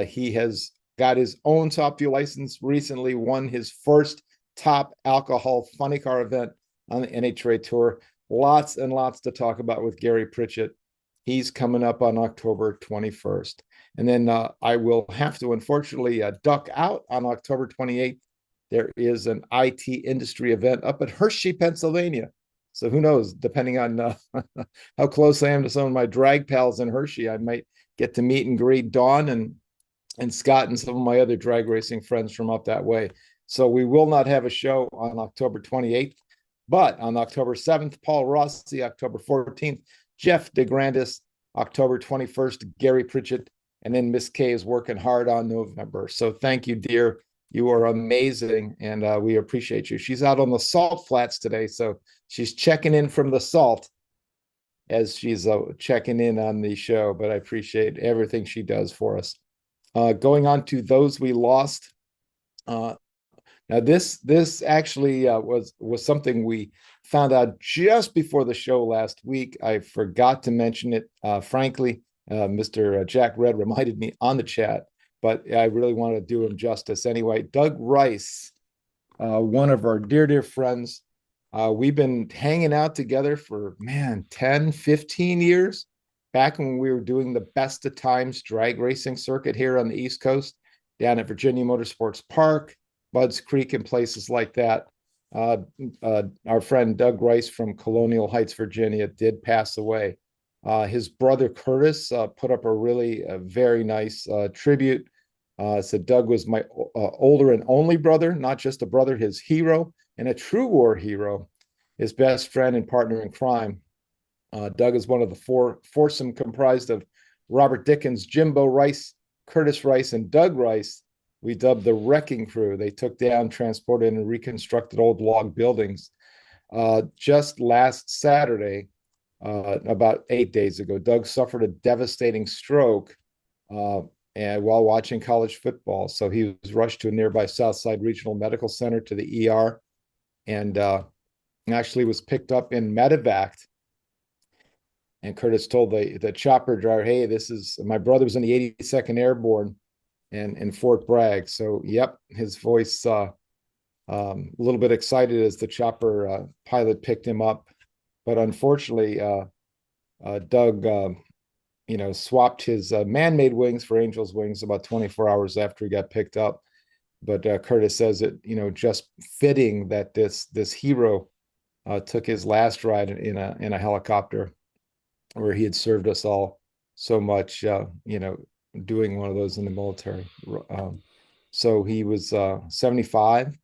He has got his own Top Fuel license, recently won his first top alcohol funny car event on the NHRA Tour. Lots and lots to talk about with Gary Pritchett. He's coming up on October 21st. And then I will have to, unfortunately, duck out on October 28th. There is an IT industry event up at Hershey, Pennsylvania. So who knows, depending on how close I am to some of my drag pals in Hershey, I might get to meet and greet Dawn and Scott and some of my other drag racing friends from up that way. So we will not have a show on October 28th, but on October 7th, Paul Rossi, October 14th, Jeff DeGrandis, October 21st, Gary Pritchett, and then Miss Kay is working hard on November. So thank you, dear. You are amazing, and we appreciate you. She's out on the salt flats today, so she's checking in from the salt as she's checking in on the show, but I appreciate everything she does for us. Going on to those we lost. Now this actually was something we found out just before the show last week. I forgot to mention it. Frankly, Mr. Jack Red reminded me on the chat, but I really want to do him justice anyway. Doug Rice, one of our dear friends. We've been hanging out together for, 10, 15 years. Back when we were doing the Best of Times drag racing circuit here on the East Coast, down at Virginia Motorsports Park, Budds Creek, and places like that. Our friend Doug Rice from Colonial Heights, Virginia, did pass away. His brother Curtis put up a very nice tribute. Said Doug was my older and only brother, not just a brother, his hero and a true war hero, his best friend and partner in crime. Doug is one of the foursome comprised of Robert Dickens, Jimbo Rice, Curtis Rice, and Doug Rice. We dubbed the Wrecking Crew. They took down, transported, and reconstructed old log buildings. Just last Saturday, about 8 days ago, Doug suffered a devastating stroke and while watching college football. So he was rushed to a nearby Southside Regional Medical Center to the ER, and actually was picked up in medevac. And Curtis told the chopper driver, "Hey, this is my brother's in the 82nd Airborne in Fort Bragg." So, yep, his voice a little bit excited as the chopper pilot picked him up, but unfortunately, Doug, swapped his man-made wings for Angel's wings about 24 hours after he got picked up. But Curtis says it, just fitting that this hero took his last ride in a helicopter, where he had served us all so much, doing one of those in the military. So he was 75.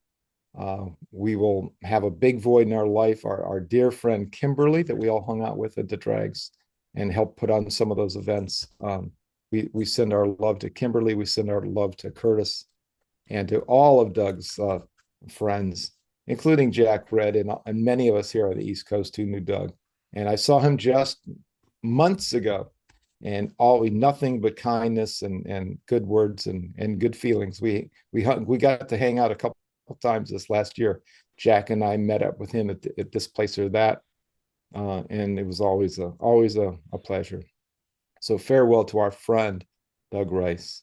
We will have a big void in our life. Our dear friend Kimberly, that we all hung out with at the Drags and helped put on some of those events. We send our love to Kimberly. We send our love to Curtis and to all of Doug's friends, including Jack Red and many of us here on the East Coast who knew Doug. And I saw him just months ago, and nothing but kindness and good words and good feelings. We got to hang out a couple of times this last year. Jack and I met up with him at this place or that, and it was always a pleasure. So farewell to our friend Doug Rice.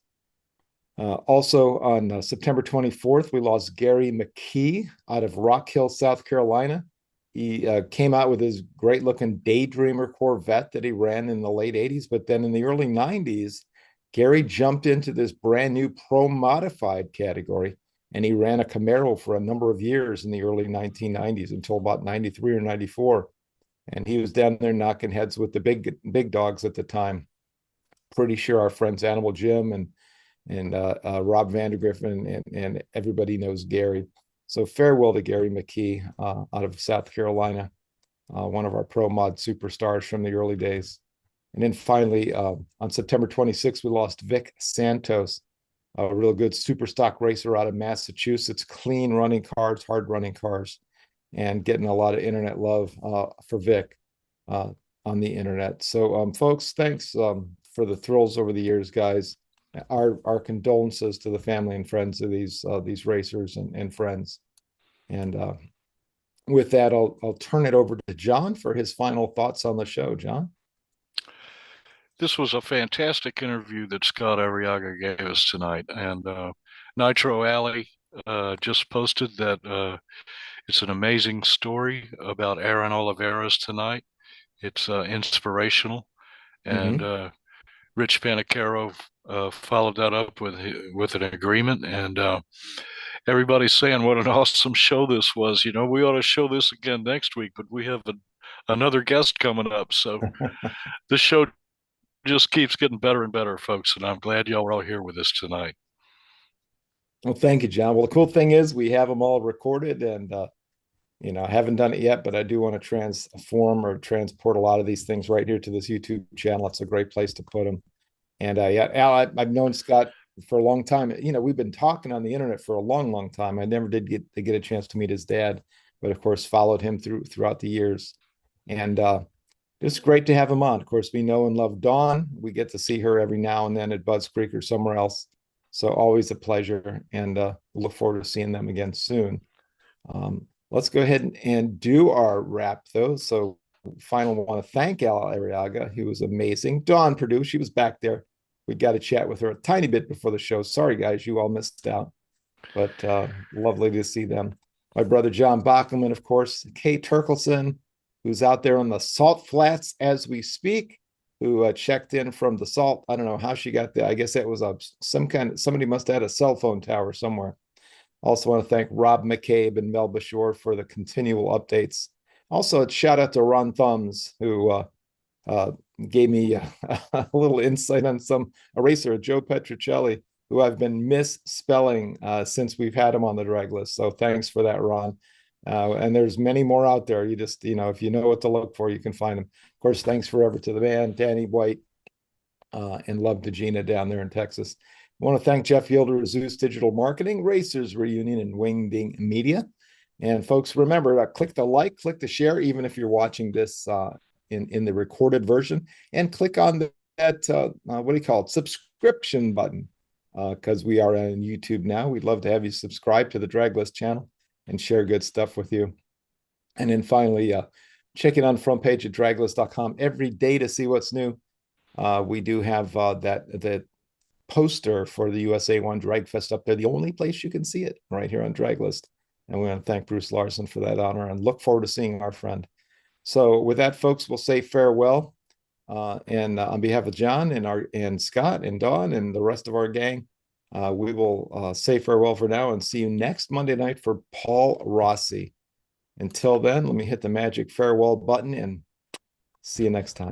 Also on September 24th, we lost Gary McKee out of Rock Hill, South Carolina. He came out with his great-looking Daydreamer Corvette that he ran in the late 80s, but then in the early 90s, Gary jumped into this brand new Pro Modified category, and he ran a Camaro for a number of years in the early 1990s until about 93 or 94. And he was down there knocking heads with the big dogs at the time. Pretty sure our friends Animal Jim and Rob Vandergriffen and everybody knows Gary. So farewell to Gary McKee out of South Carolina, one of our Pro Mod superstars from the early days. And then finally, on September 26th, we lost Vic Santos, a real good super stock racer out of Massachusetts, clean running cars, hard running cars, and getting a lot of internet love for Vic on the internet. So folks, thanks for the thrills over the years, guys. Our condolences to the family and friends of these racers and friends. And with that, I'll turn it over to John for his final thoughts on the show. John? This was a fantastic interview that Scott Arriaga gave us tonight. And Nitro Alley just posted that it's an amazing story about Aaron Oliveras tonight. It's inspirational. And Rich Panicaro followed that up with an agreement, and everybody's saying what an awesome show this was. We ought to show this again next week, but we have another guest coming up. So this show just keeps getting better and better, folks, and I'm glad y'all are all here with us tonight. Well, thank you, John. Well, the cool thing is we have them all recorded, and I haven't done it yet, but I do want to transform or transport a lot of these things right here to this YouTube channel. It's a great place to put them. And Al, I've known Scott for a long time. We've been talking on the internet for a long, long time. I never did get a chance to meet his dad, but of course followed him throughout the years. And it's great to have him on. Of course, we know and love Dawn. We get to see her every now and then at Bud's Creek or somewhere else. So always a pleasure, and look forward to seeing them again soon. Let's go ahead and do our wrap, though. So finally, want to thank Al Arriaga. He was amazing. Dawn Purdue, she was back there. We got to chat with her a tiny bit before the show. Sorry, guys, you all missed out, but lovely to see them. My brother John Bachman, of course, Kay Turkelson, who's out there on the Salt Flats as we speak, who checked in from the Salt. I don't know how she got there. I guess that was somebody must have had a cell phone tower somewhere. Also want to thank Rob McCabe and Mel Bashore for the continual updates. Also, a shout out to Ron Thumbs, who gave me a little insight on a racer, Joe Petrocelli, who I've been misspelling since we've had him on the drag list. So thanks for that, Ron. And there's many more out there. You just, if you know what to look for, you can find them. Of course, thanks forever to the band, Danny White, and love to Gina down there in Texas. I want to thank Jeff Yielder, Zeus Digital Marketing, Racers Reunion, and Wingding Media. And folks, remember, click the like, click the share, even if you're watching this in the recorded version, and click on that, what do you call it? subscription button because we are on YouTube now. We'd love to have you subscribe to the Draglist channel and share good stuff with you. And then finally, check it on the front page at draglist.com every day to see what's new. We do have that poster for the USA One Drag Fest up there, the only place you can see it, right here on Draglist. And we want to thank Bruce Larson for that honor and look forward to seeing our friend. So with that, folks, we'll say farewell. And on behalf of John and Scott and Dawn and the rest of our gang, we will say farewell for now and see you next Monday night for Paul Rossi. Until then, let me hit the magic farewell button and see you next time.